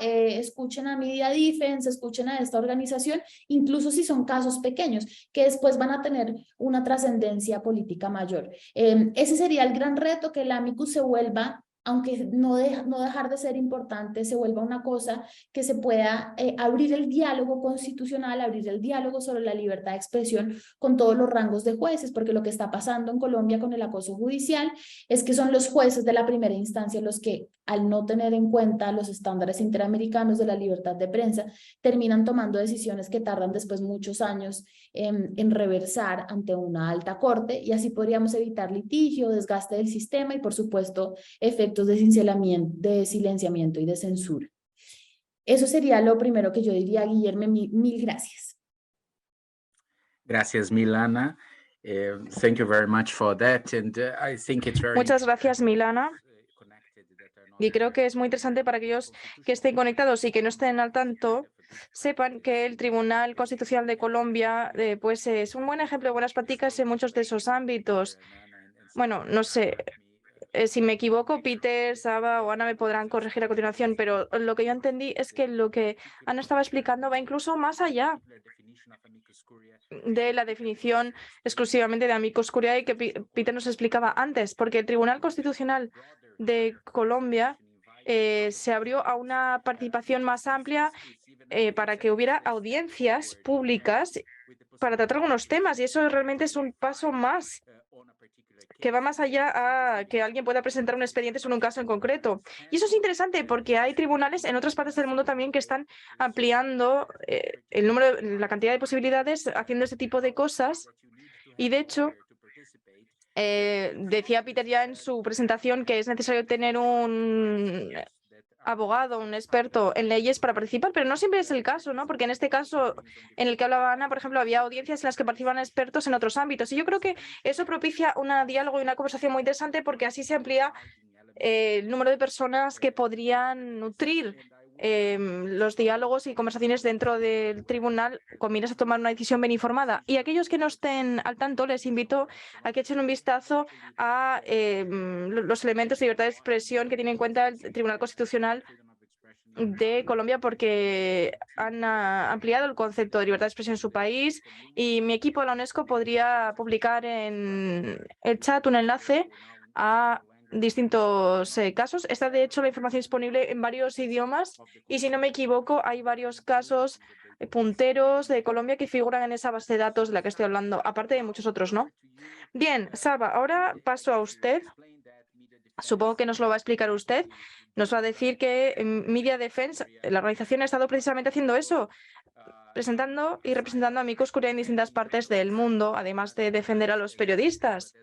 D: escuchen a Media Defense, escuchen a esta organización, incluso si son casos pequeños, que después van a tener una trascendencia política mayor. Ese sería el gran reto, que el amicus se vuelva, aunque no dejar de ser importante, se vuelva una cosa que se pueda abrir el diálogo constitucional, abrir el diálogo sobre la libertad de expresión con todos los rangos de jueces, porque lo que está pasando en Colombia con el acoso judicial es que son los jueces de la primera instancia los que, al no tener en cuenta los estándares interamericanos de la libertad de prensa, terminan tomando decisiones que tardan después muchos años en reversar ante una alta corte, y así podríamos evitar litigio, desgaste del sistema y, por supuesto, efectos de silenciamiento y de censura. Eso sería lo primero que yo diría, Guillermo. Mil gracias.
C: Gracias, Milana. Thank you very much for that. And I think it's very
A: Muchas gracias, Milana. Y creo que es muy interesante para aquellos que estén conectados y que no estén al tanto, sepan que el Tribunal Constitucional de Colombia pues es un buen ejemplo de buenas prácticas en muchos de esos ámbitos. Bueno, no sé, si me equivoco, Peter, Saba o Ana me podrán corregir a continuación, pero lo que yo entendí es que lo que Ana estaba explicando va incluso más allá de la definición exclusivamente de amicus curiae que Peter nos explicaba antes, porque el Tribunal Constitucional de Colombia se abrió a una participación más amplia para que hubiera audiencias públicas para tratar algunos temas, y eso realmente es un paso más que va más allá a que alguien pueda presentar un expediente sobre un caso en concreto. Y eso es interesante porque hay tribunales en otras partes del mundo también que están ampliando el número, la cantidad de posibilidades haciendo ese tipo de cosas. Y de hecho, decía Peter ya en su presentación que es necesario tener un abogado, un experto en leyes para participar, pero no siempre es el caso, ¿no? Porque en este caso en el que hablaba Ana, por ejemplo, había audiencias en las que participan expertos en otros ámbitos. Y yo creo que eso propicia un diálogo y una conversación muy interesante porque así se amplía el número de personas que podrían nutrir los diálogos y conversaciones dentro del tribunal con miras a tomar una decisión bien informada. Y aquellos que no estén al tanto, les invito a que echen un vistazo a los elementos de libertad de expresión que tiene en cuenta el Tribunal Constitucional de Colombia, porque han ampliado el concepto de libertad de expresión en su país, y mi equipo de la UNESCO podría publicar en el chat un enlace a distintos casos. Está de hecho la información disponible en varios idiomas y, si no me equivoco, hay varios casos punteros de Colombia que figuran en esa base de datos de la que estoy hablando, aparte de muchos otros, ¿no? Bien, Saba, ahora paso a usted. Supongo que nos lo va a explicar usted. Nos va a decir que Media Defense, la organización, ha estado precisamente haciendo eso, presentando y representando a amicus curiae en distintas partes del mundo, además de defender a los periodistas,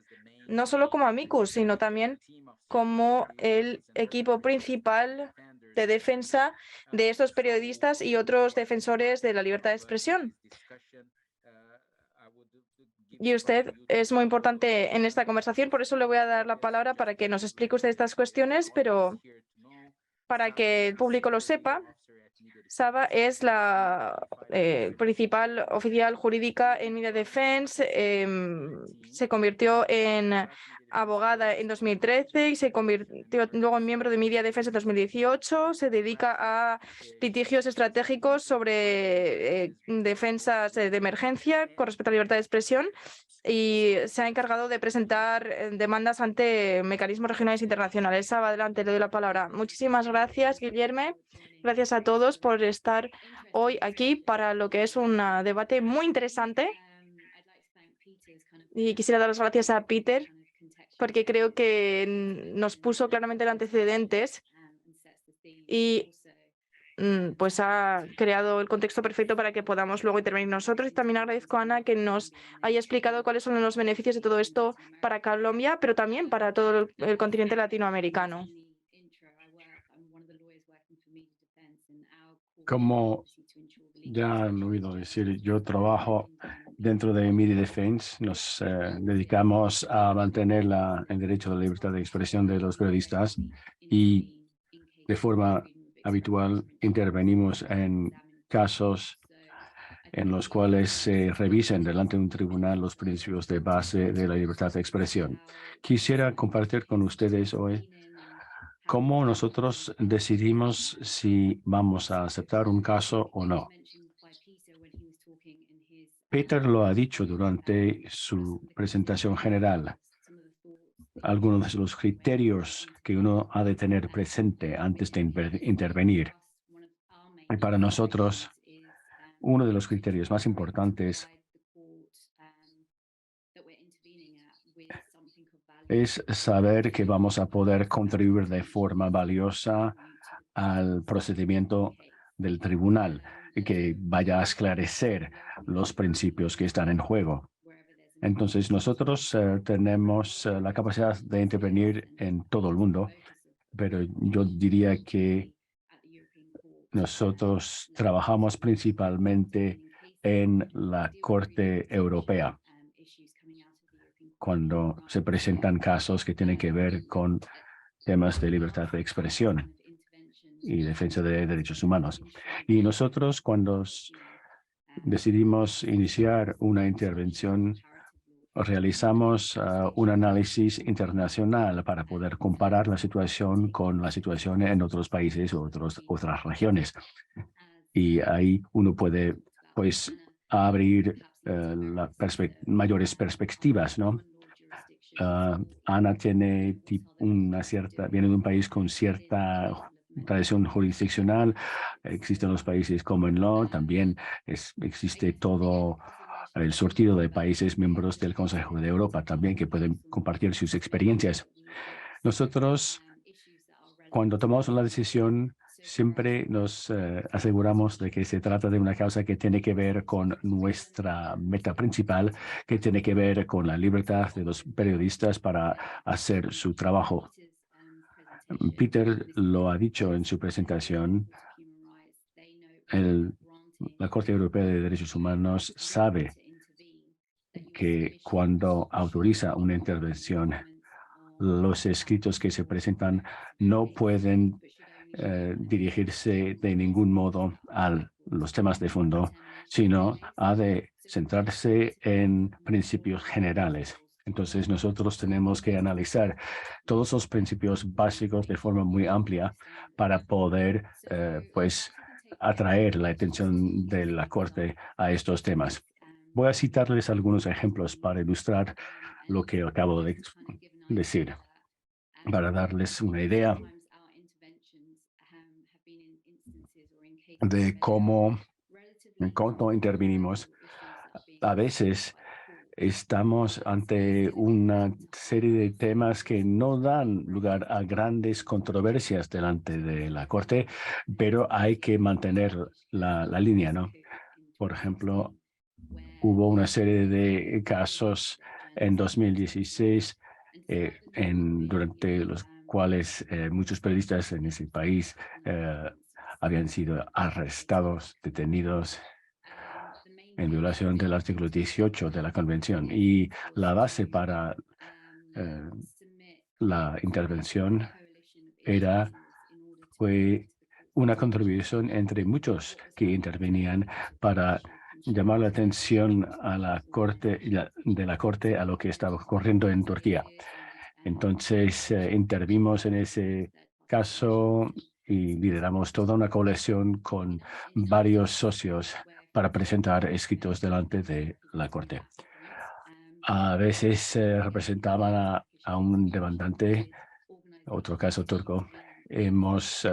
A: no solo como amicus, sino también como el equipo principal de defensa de estos periodistas y otros defensores de la libertad de expresión. Y usted es muy importante en esta conversación, por eso le voy a dar la palabra para que nos explique usted estas cuestiones, pero para que el público lo sepa, Saba es la principal oficial jurídica en Media Defense. Se convirtió en abogada en 2013 y se convirtió luego en miembro de Media Defense en 2018. Se dedica a litigios estratégicos sobre defensas de emergencia con respecto a la libertad de expresión, y se ha encargado de presentar demandas ante mecanismos regionales e internacionales. Saba, adelante, le doy la palabra. Muchísimas gracias, Guillermo. Gracias a todos por estar hoy aquí para lo que es un debate muy interesante. Y quisiera dar las gracias a Peter porque creo que nos puso claramente los antecedentes y pues ha creado el contexto perfecto para que podamos luego intervenir nosotros. Y también agradezco a Ana que nos haya explicado cuáles son los beneficios de todo esto para Colombia, pero también para todo el continente latinoamericano.
B: Como ya han oído decir, yo trabajo dentro de Media Defense. Nos dedicamos a mantener el derecho a la libertad de expresión de los periodistas y de forma habitual intervenimos en casos en los cuales se revisen delante de un tribunal los principios de base de la libertad de expresión. Quisiera compartir con ustedes hoy cómo nosotros decidimos si vamos a aceptar un caso o no. Peter lo ha dicho durante su presentación general. Algunos de los criterios que uno ha de tener presente antes de intervenir. Y para nosotros, uno de los criterios más importantes es saber que vamos a poder contribuir de forma valiosa al procedimiento del tribunal y que vaya a esclarecer los principios que están en juego. Entonces, nosotros tenemos la capacidad de intervenir en todo el mundo, pero yo diría que nosotros trabajamos principalmente en la Corte Europea cuando se presentan casos que tienen que ver con temas de libertad de expresión y defensa de derechos humanos. Y nosotros, cuando decidimos iniciar una intervención, realizamos un análisis internacional para poder comparar la situación con la situación en otros países o otras regiones. Y ahí uno puede, pues, abrir mayores perspectivas, ¿no? Ana viene de un país con cierta tradición jurisdiccional. Existen los países common law, también existe todo el surtido de países miembros del Consejo de Europa también que pueden compartir sus experiencias. Nosotros, cuando tomamos la decisión, siempre nos aseguramos de que se trata de una causa que tiene que ver con nuestra meta principal, que tiene que ver con la libertad de los periodistas para hacer su trabajo. Peter lo ha dicho en su presentación. La Corte Europea de Derechos Humanos sabe que cuando autoriza una intervención, los escritos que se presentan no pueden dirigirse de ningún modo a los temas de fondo, sino ha de centrarse en principios generales. Entonces, nosotros tenemos que analizar todos los principios básicos de forma muy amplia para poder, pues, atraer la atención de la Corte a estos temas. Voy a citarles algunos ejemplos para ilustrar lo que acabo de decir, para darles una idea de cómo intervinimos. A veces estamos ante una serie de temas que no dan lugar a grandes controversias delante de la Corte, pero hay que mantener la línea, ¿no? Por ejemplo, hubo una serie de casos en 2016 durante los cuales muchos periodistas en ese país habían sido arrestados, detenidos en violación del artículo 18 de la Convención. Y la base para la intervención fue una contribución entre muchos que intervenían para llamar la atención a de la Corte a lo que estaba ocurriendo en Turquía. Entonces, intervimos en ese caso y lideramos toda una coalición con varios socios para presentar escritos delante de la Corte. A veces representaban a un demandante, otro caso turco. Hemos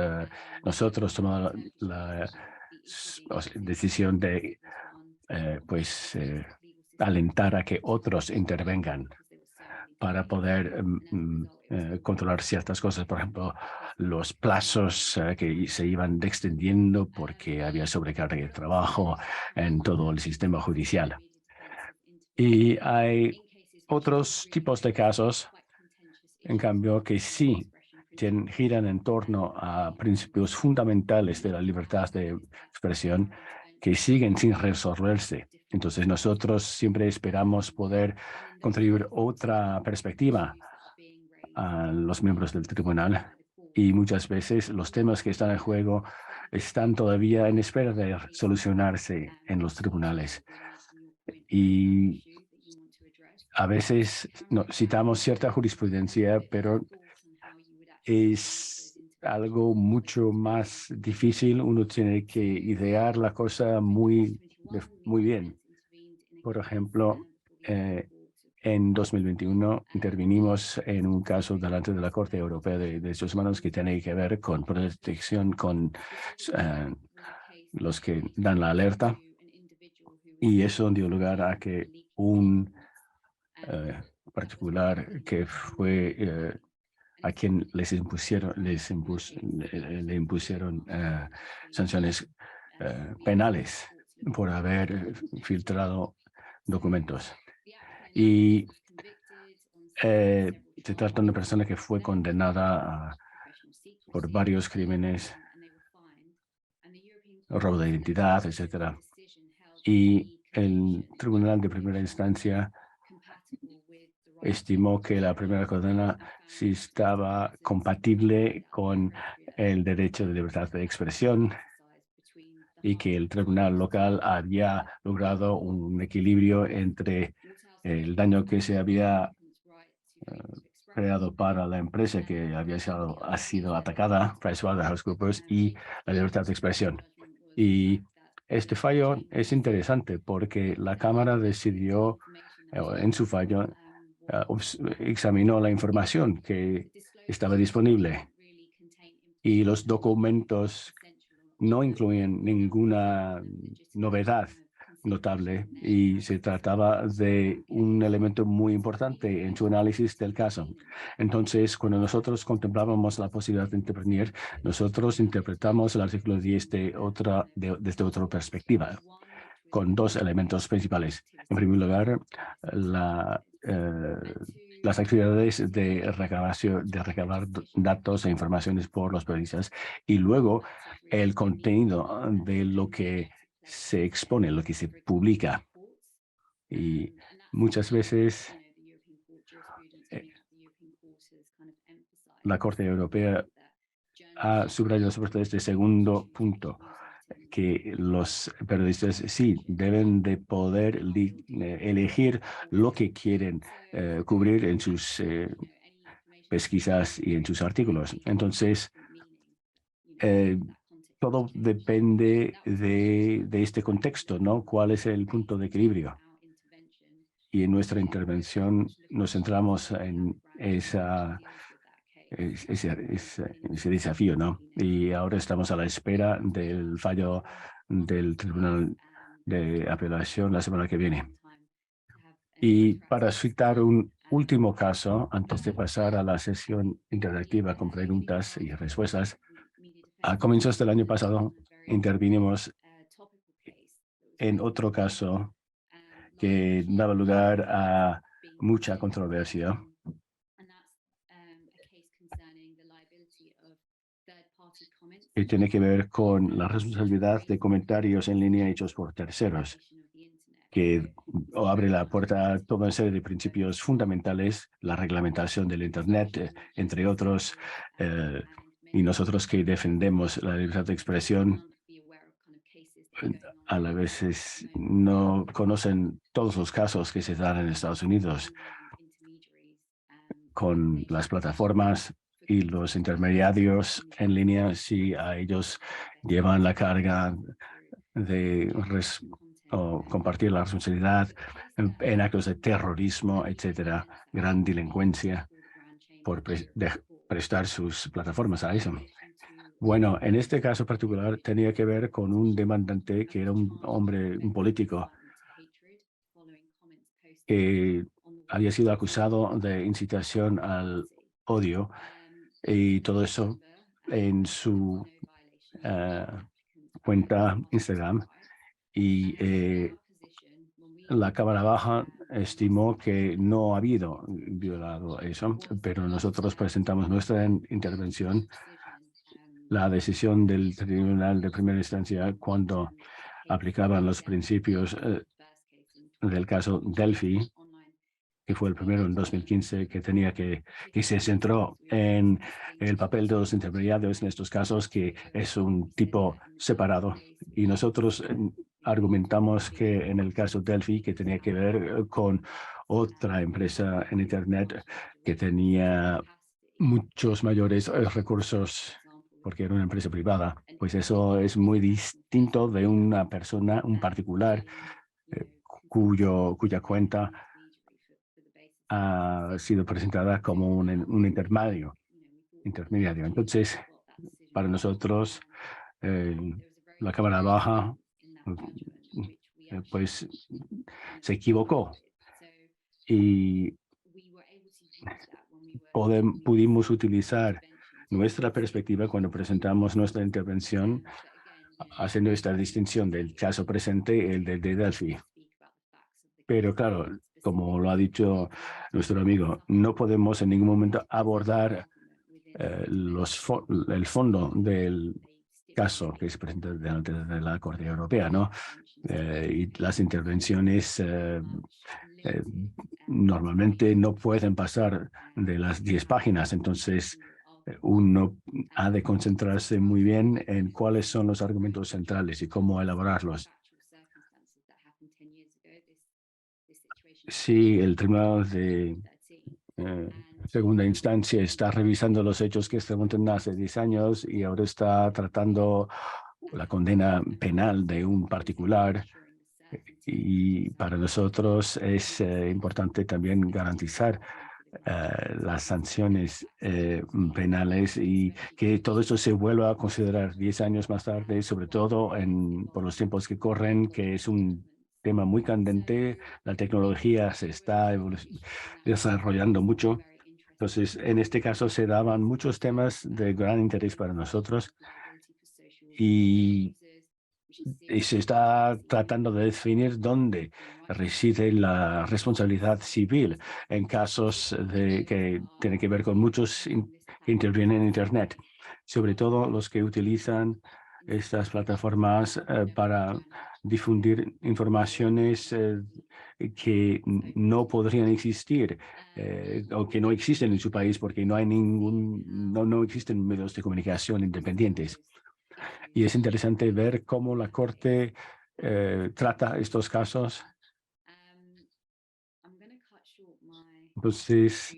B: nosotros tomado la decisión de alentar a que otros intervengan para poder controlar ciertas cosas. Por ejemplo, los plazos que se iban extendiendo porque había sobrecarga de trabajo en todo el sistema judicial. Y hay otros tipos de casos, en cambio, que sí giran en torno a principios fundamentales de la libertad de expresión que siguen sin resolverse. Entonces, nosotros siempre esperamos poder contribuir otra perspectiva a los miembros del tribunal y muchas veces los temas que están en juego están todavía en espera de solucionarse en los tribunales. Y a veces citamos cierta jurisprudencia, pero es algo mucho más difícil. Uno tiene que idear la cosa muy bien. Por ejemplo, en 2021 intervinimos en un caso delante de la Corte Europea de Derechos Humanos que tiene que ver con protección con los que dan la alerta. Y eso dio lugar a que un particular que fue a quien le impusieron sanciones penales por haber filtrado documentos. Y se trata de una persona que fue condenada por varios crímenes, robo de identidad, etc. Y el Tribunal de Primera Instancia estimó que la primera condena sí estaba compatible con el derecho de libertad de expresión y que el tribunal local había logrado un equilibrio entre el daño que se había creado para la empresa que ha sido atacada, PricewaterhouseCoopers, y la libertad de expresión. Y este fallo es interesante porque la Cámara decidió, en su fallo, examinó la información que estaba disponible y los documentos no incluyen ninguna novedad notable y se trataba de un elemento muy importante en su análisis del caso. Entonces, cuando nosotros contemplábamos la posibilidad de intervenir, nosotros interpretamos el artículo 10 desde otra perspectiva, con dos elementos principales. En primer lugar, las actividades de recabar datos e informaciones por los periodistas, y luego el contenido de lo que se expone, lo que se publica. Y muchas veces la Corte Europea ha subrayado sobre todo este segundo punto, que los periodistas sí deben de poder elegir lo que quieren cubrir en sus pesquisas y en sus artículos. Entonces, todo depende de este contexto, ¿no? ¿Cuál es el punto de equilibrio? Y en nuestra intervención nos centramos en ese desafío, ¿no? Y ahora estamos a la espera del fallo del Tribunal de Apelación la semana que viene. Y para citar un último caso, antes de pasar a la sesión interactiva con preguntas y respuestas, a comienzos del año pasado intervinimos en otro caso que daba lugar a mucha controversia. Y tiene que ver con la responsabilidad de comentarios en línea hechos por terceros, que abre la puerta a toda una serie de principios fundamentales, la reglamentación del Internet, entre otros, y nosotros que defendemos la libertad de expresión, a la vez no conocen todos los casos que se dan en Estados Unidos con las plataformas y los intermediarios en línea, si a ellos llevan la carga de compartir la responsabilidad en actos de terrorismo, etcétera, gran delincuencia, por prestar sus plataformas a eso. Bueno, en este caso particular tenía que ver con un demandante que era un hombre, un político, que había sido acusado de incitación al odio, y todo eso en su cuenta Instagram. Y la Cámara Baja estimó que no ha habido violado eso, pero nosotros presentamos nuestra intervención, la decisión del Tribunal de Primera Instancia, cuando aplicaban los principios del caso Delphi, que fue el primero en 2015, que se centró en el papel de los intermediarios en estos casos, que es un tipo separado. Y nosotros argumentamos que en el caso Delphi, que tenía que ver con otra empresa en Internet que tenía muchos mayores recursos, porque era una empresa privada, pues eso es muy distinto de una persona, un particular, cuya cuenta ha sido presentada como un intermediario. Entonces, para nosotros, la Cámara Baja pues se equivocó, y pudimos utilizar nuestra perspectiva cuando presentamos nuestra intervención, haciendo esta distinción del caso presente, el de Delphi. Pero claro, como lo ha dicho nuestro amigo, no podemos en ningún momento abordar el fondo del caso que se presenta delante de la Corte Europea, ¿no? Y las intervenciones normalmente no pueden pasar de las 10 páginas, entonces uno ha de concentrarse muy bien en cuáles son los argumentos centrales y cómo elaborarlos. Sí, el Tribunal de Segunda Instancia está revisando los hechos que se remontan hace 10 años y ahora está tratando la condena penal de un particular. Y para nosotros es importante también garantizar las sanciones penales y que todo eso se vuelva a considerar 10 años más tarde, sobre todo por los tiempos que corren, que es un tema muy candente. La tecnología se está desarrollando mucho. Entonces, en este caso se daban muchos temas de gran interés para nosotros y se está tratando de definir dónde reside la responsabilidad civil en casos que tienen que ver con muchos que intervienen en Internet, sobre todo los que utilizan estas plataformas para difundir informaciones que no podrían existir o que no existen en su país porque no hay no existen medios de comunicación independientes. Y es interesante ver cómo la Corte trata estos casos. Entonces,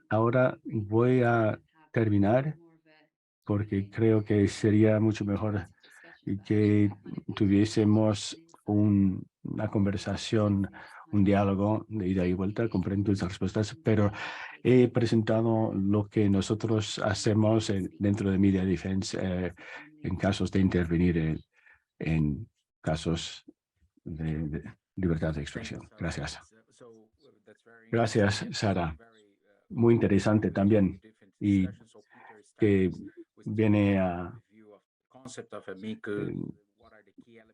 B: ahora voy a terminar porque creo que sería mucho mejor que tuviésemos una conversación, un diálogo de ida y vuelta con preguntas y respuestas, pero he presentado lo que nosotros hacemos dentro de Media Defense en casos de intervenir en casos de libertad de expresión. Gracias. Gracias, Sara. Muy interesante también y que viene a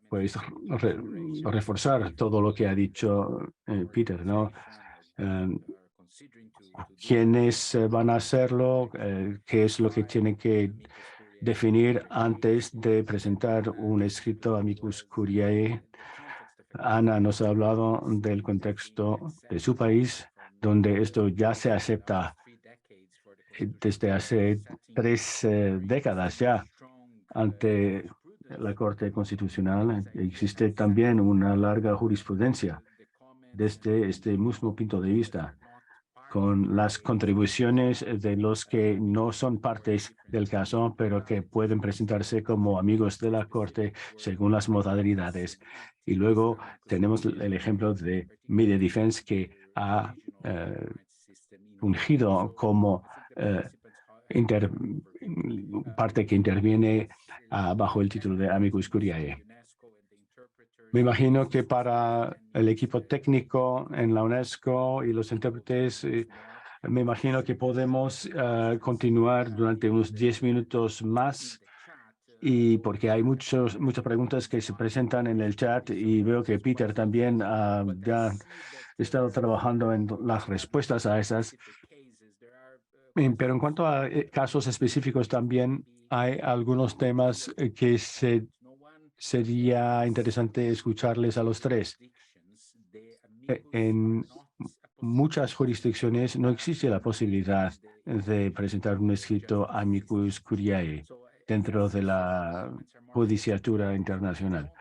B: pues reforzar todo lo que ha dicho Peter, ¿no? ¿Quiénes van a hacerlo? ¿Qué es lo que tienen que definir antes de presentar un escrito amicus curiae? Ana nos ha hablado del contexto de su país, donde esto ya se acepta desde hace 3 décadas ya ante la Corte Constitucional. Existe también una larga jurisprudencia desde este mismo punto de vista, con las contribuciones de los que no son partes del caso, pero que pueden presentarse como amigos de la Corte según las modalidades. Y luego tenemos el ejemplo de Media Defense, que ha fungido como parte que interviene bajo el título de amicus curiae. Me imagino que para el equipo técnico en la UNESCO y los intérpretes, me imagino que podemos continuar durante unos 10 minutos más, y porque hay muchas preguntas que se presentan en el chat y veo que Peter también ya ha estado trabajando en las respuestas a esas. Pero en cuanto a casos específicos también hay algunos temas que sería interesante escucharles a los tres. En muchas jurisdicciones no existe la posibilidad de presentar un escrito amicus curiae dentro de la judiciatura internacional,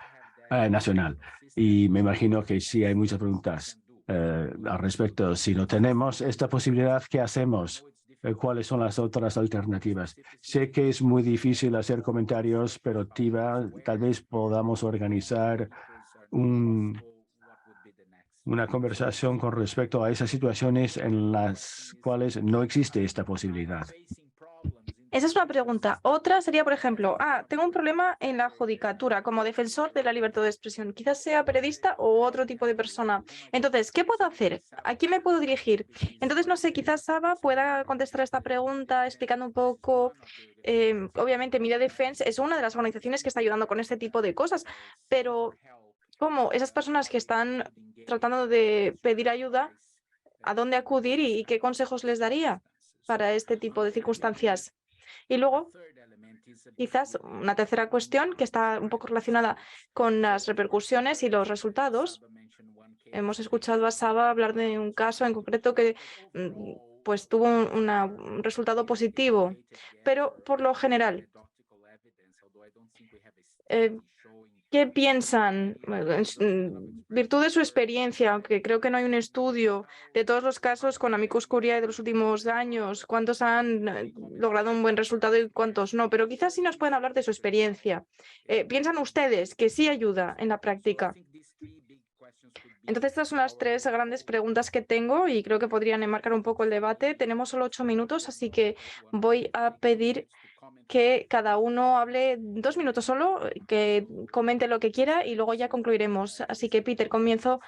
B: nacional. Y me imagino que sí hay muchas preguntas al respecto. Si no tenemos esta posibilidad, ¿qué hacemos? ¿Cuáles son las otras alternativas? Sé que es muy difícil hacer comentarios, pero tal vez podamos organizar una conversación con respecto a esas situaciones en las cuales no existe esta posibilidad.
A: Esa es una pregunta. Otra sería, por ejemplo, tengo un problema en la judicatura como defensor de la libertad de expresión. Quizás sea periodista o otro tipo de persona. Entonces, ¿qué puedo hacer? ¿A quién me puedo dirigir? Entonces, no sé, quizás Saba pueda contestar esta pregunta explicando un poco. Obviamente, Media Defense es una de las organizaciones que está ayudando con este tipo de cosas, pero ¿cómo esas personas que están tratando de pedir ayuda, a dónde acudir y qué consejos les daría para este tipo de circunstancias? Y luego, quizás una tercera cuestión que está un poco relacionada con las repercusiones y los resultados. Hemos escuchado a Saba hablar de un caso en concreto que pues tuvo un resultado positivo, pero por lo general, ¿Qué piensan en virtud de su experiencia? Aunque creo que no hay un estudio de todos los casos con amicus curiae de los últimos años, cuántos han logrado un buen resultado y cuántos no, pero quizás sí nos pueden hablar de su experiencia. ¿Piensan ustedes que sí ayuda en la práctica? Entonces, estas son las tres grandes preguntas que tengo y creo que podrían enmarcar un poco el debate. Tenemos solo 8 minutos, así que voy a pedir que cada uno hable 2 minutos solo, que comente lo que quiera y luego ya concluiremos. Así que, Peter, comienzo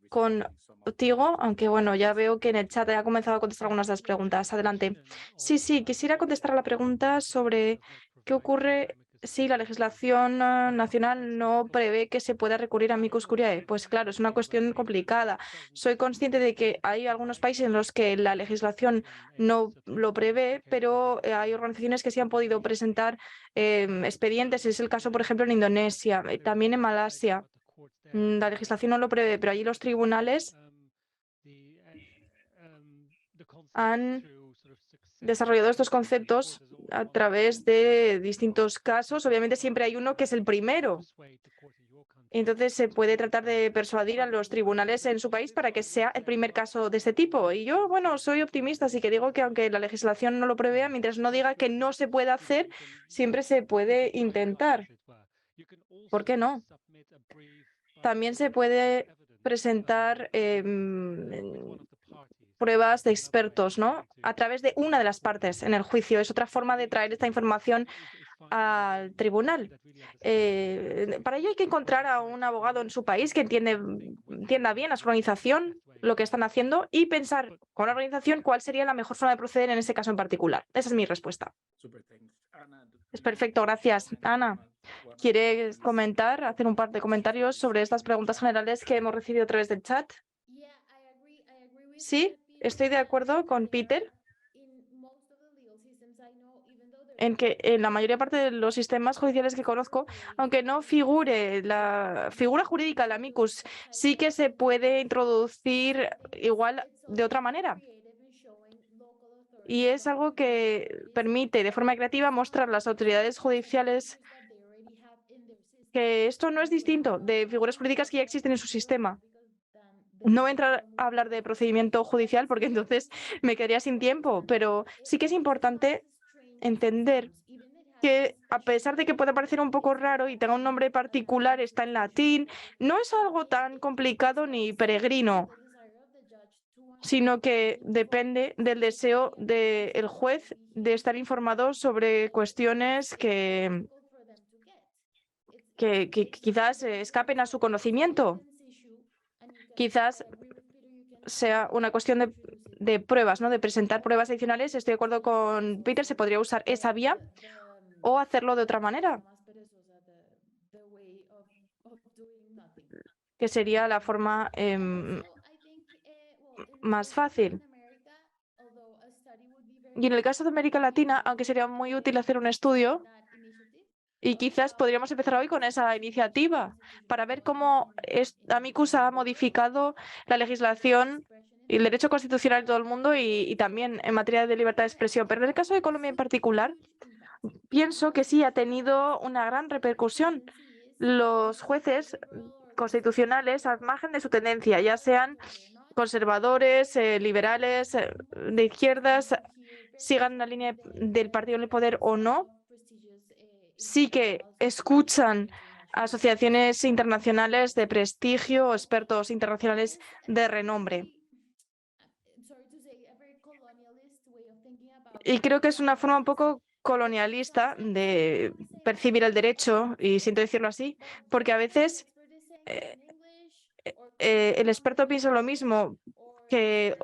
A: contigo, aunque bueno, ya veo que en el chat ha comenzado a contestar algunas de las preguntas. Adelante. Sí, quisiera contestar a la pregunta sobre qué ocurre si la legislación nacional no prevé que se pueda recurrir a amicus curiae. Pues claro, es una cuestión complicada. Soy consciente de que hay algunos países en los que la legislación no lo prevé, pero hay organizaciones que sí han podido presentar expedientes. Es el caso, por ejemplo, en Indonesia, también en Malasia. La legislación no lo prevé, pero allí los tribunales han desarrollado estos conceptos a través de distintos casos. Obviamente siempre hay uno que es el primero. Entonces se puede tratar de persuadir a los tribunales en su país para que sea el primer caso de este tipo. Y yo, bueno, soy optimista, así que digo que aunque la legislación no lo prevea, mientras no diga que no se puede hacer, siempre se puede intentar. ¿Por qué no? También se puede presentar pruebas de expertos, ¿no? A través de una de las partes en el juicio. Es otra forma de traer esta información al tribunal. Para ello hay que encontrar a un abogado en su país que entienda bien a su organización, lo que están haciendo y pensar con la organización cuál sería la mejor forma de proceder en ese caso en particular. Esa es mi respuesta. Es perfecto, gracias. Ana, ¿quieres comentar, hacer un par de comentarios sobre estas preguntas generales que hemos recibido a través del chat? Sí, estoy de acuerdo con Peter en que en la mayor parte de los sistemas judiciales que conozco, aunque no figure la figura jurídica del amicus, sí que se puede introducir igual de otra manera. Y es algo que permite de forma creativa mostrar a las autoridades judiciales que esto no es distinto de figuras jurídicas que ya existen en su sistema. No voy a entrar a hablar de procedimiento judicial porque entonces me quedaría sin tiempo, pero sí que es importante entender que a pesar de que pueda parecer un poco raro y tenga un nombre particular, está en latín, no es algo tan complicado ni peregrino, sino que depende del deseo del juez de estar informado sobre cuestiones que quizás escapen a su conocimiento. Quizás sea una cuestión de pruebas, ¿no? De presentar pruebas adicionales. Estoy de acuerdo con Peter, se podría usar esa vía o hacerlo de otra manera, que sería la forma más fácil. Y en el caso de América Latina, aunque sería muy útil hacer un estudio, y quizás podríamos empezar hoy con esa iniciativa para ver cómo Amicus ha modificado la legislación y el derecho constitucional de todo el mundo y también en materia de libertad de expresión. Pero en el caso de Colombia en particular, pienso que sí ha tenido una gran repercusión. Los jueces constitucionales, al margen de su tendencia, ya sean conservadores, liberales, de izquierdas, sigan la línea del partido en el poder o no, sí que escuchan a asociaciones internacionales de prestigio o expertos internacionales de renombre. Y creo que es una forma un poco colonialista de percibir el derecho, y siento decirlo así, porque a veces el experto piensa lo mismo que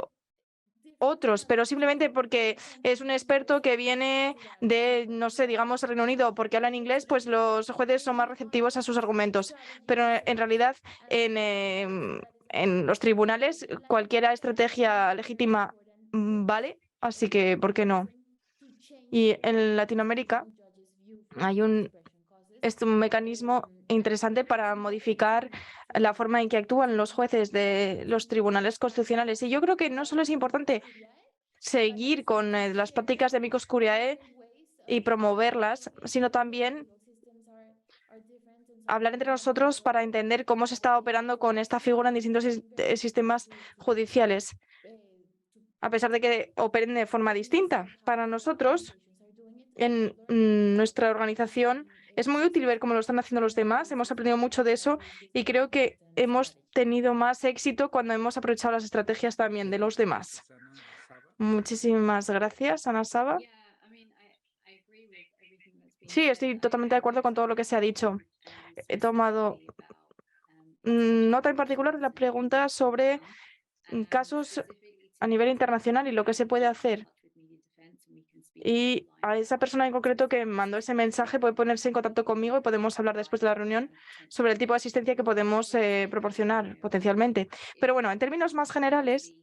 A: otros, pero simplemente porque es un experto que viene de, no sé, digamos, Reino Unido, porque habla en inglés, pues los jueces son más receptivos a sus argumentos. Pero en realidad, en los tribunales, cualquier estrategia legítima vale, así que, ¿por qué no? Y en Latinoamérica hay un mecanismo interesante para modificar la forma en que actúan los jueces de los tribunales constitucionales. Y yo creo que no solo es importante seguir con las prácticas de amicus curiae y promoverlas, sino también hablar entre nosotros para entender cómo se está operando con esta figura en distintos sistemas judiciales, a pesar de que operen de forma distinta. Para nosotros, en nuestra organización, es muy útil ver cómo lo están haciendo los demás. Hemos aprendido mucho de eso y creo que hemos tenido más éxito cuando hemos aprovechado las estrategias también de los demás. Muchísimas gracias, Ana Saba. Sí, estoy totalmente de acuerdo con todo lo que se ha dicho. He tomado nota en particular de la pregunta sobre casos a nivel internacional y lo que se puede hacer. Y a esa persona en concreto que mandó ese mensaje puede ponerse en contacto conmigo y podemos hablar después de la reunión sobre el tipo de asistencia que podemos proporcionar potencialmente. Pero bueno, en términos más generales,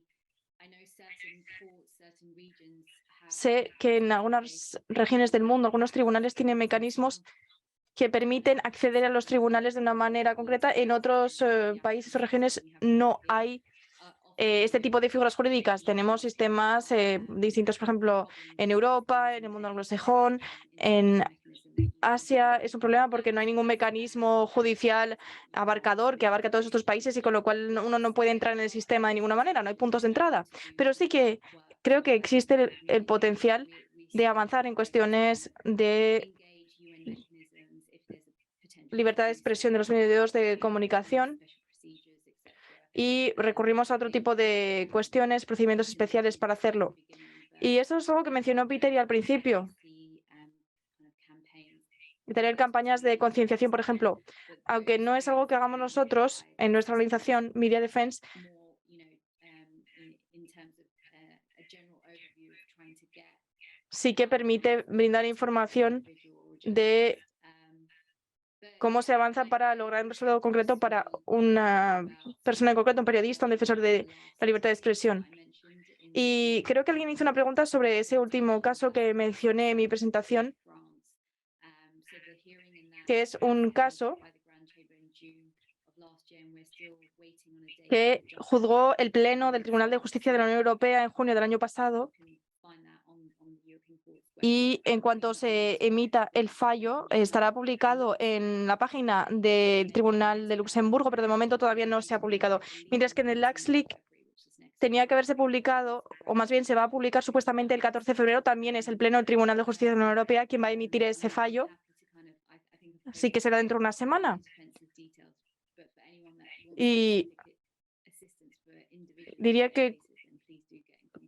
A: sé que en algunas regiones del mundo, algunos tribunales tienen mecanismos que permiten acceder a los tribunales de una manera concreta. En otros países o regiones no hay este tipo de figuras jurídicas. Tenemos sistemas distintos, por ejemplo, en Europa, en el mundo anglosajón, en Asia es un problema porque no hay ningún mecanismo judicial abarcador que abarque a todos estos países y con lo cual uno no puede entrar en el sistema de ninguna manera, no hay puntos de entrada. Pero sí que creo que existe el potencial de avanzar en cuestiones de libertad de expresión de los medios de comunicación y recurrimos a otro tipo de cuestiones, procedimientos especiales para hacerlo. Y eso es algo que mencionó Peter al principio. Tener campañas de concienciación, por ejemplo, aunque no es algo que hagamos nosotros en nuestra organización, Media Defense, sí que permite brindar información de cómo se avanza para lograr un resultado concreto para una persona en concreto, un periodista, un defensor de la libertad de expresión. Y creo que alguien hizo una pregunta sobre ese último caso que mencioné en mi presentación, que es un caso que juzgó el Pleno del Tribunal de Justicia de la Unión Europea en junio del año pasado. Y en cuanto se emita el fallo, estará publicado en la página del Tribunal de Luxemburgo, pero de momento todavía no se ha publicado. Mientras que en el LuxLeaks tenía que haberse publicado, o más bien se va a publicar supuestamente el 14 de febrero, también es el Pleno del Tribunal de Justicia de la Unión Europea quien va a emitir ese fallo. Así que será dentro de una semana. Y diría que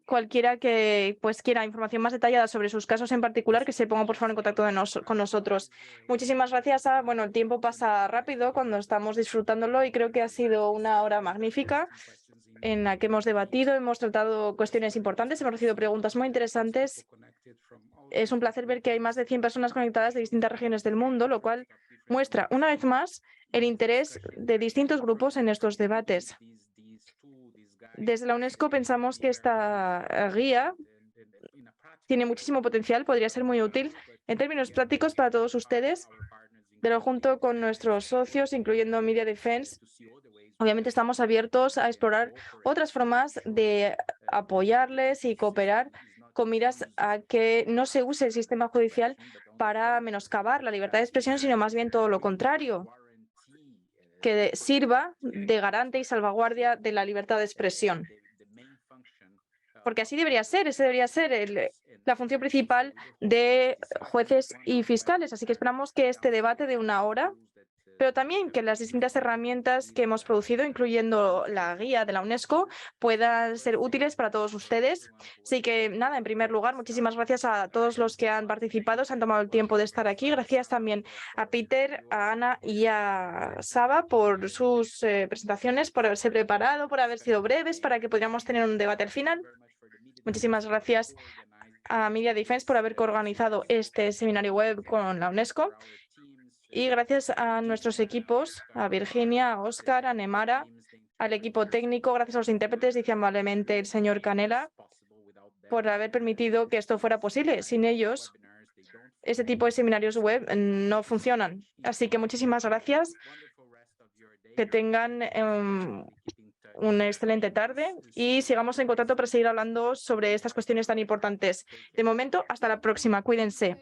A: cualquiera que quiera información más detallada sobre sus casos en particular, que se ponga por favor en contacto con nosotros. Muchísimas gracias. Bueno, el tiempo pasa rápido cuando estamos disfrutándolo y creo que ha sido una hora magnífica en la que hemos debatido, hemos tratado cuestiones importantes, hemos recibido preguntas muy interesantes. Es un placer ver que hay más de 100 personas conectadas de distintas regiones del mundo, lo cual muestra una vez más el interés de distintos grupos en estos debates. Desde la UNESCO pensamos que esta guía tiene muchísimo potencial, podría ser muy útil en términos prácticos para todos ustedes, pero junto con nuestros socios, incluyendo Media Defense, obviamente estamos abiertos a explorar otras formas de apoyarles y cooperar con miras a que no se use el sistema judicial para menoscabar la libertad de expresión, sino más bien todo lo contrario, que sirva de garante y salvaguardia de la libertad de expresión. Porque así debería ser, esa debería ser la función principal de jueces y fiscales. Así que esperamos que este debate de una hora, pero también que las distintas herramientas que hemos producido, incluyendo la guía de la UNESCO, puedan ser útiles para todos ustedes. Así que nada, en primer lugar, muchísimas gracias a todos los que han participado, se han tomado el tiempo de estar aquí. Gracias también a Peter, a Ana y a Saba por sus presentaciones, por haberse preparado, por haber sido breves para que pudiéramos tener un debate al final. Muchísimas gracias a Media Defense por haber coorganizado este seminario web con la UNESCO. Y gracias a nuestros equipos, a Virginia, a Óscar, a Nemara, al equipo técnico, gracias a los intérpretes, dice amablemente el señor Canela, por haber permitido que esto fuera posible. Sin ellos, este tipo de seminarios web no funcionan. Así que muchísimas gracias. Que tengan una excelente tarde y sigamos en contacto para seguir hablando sobre estas cuestiones tan importantes. De momento, hasta la próxima. Cuídense.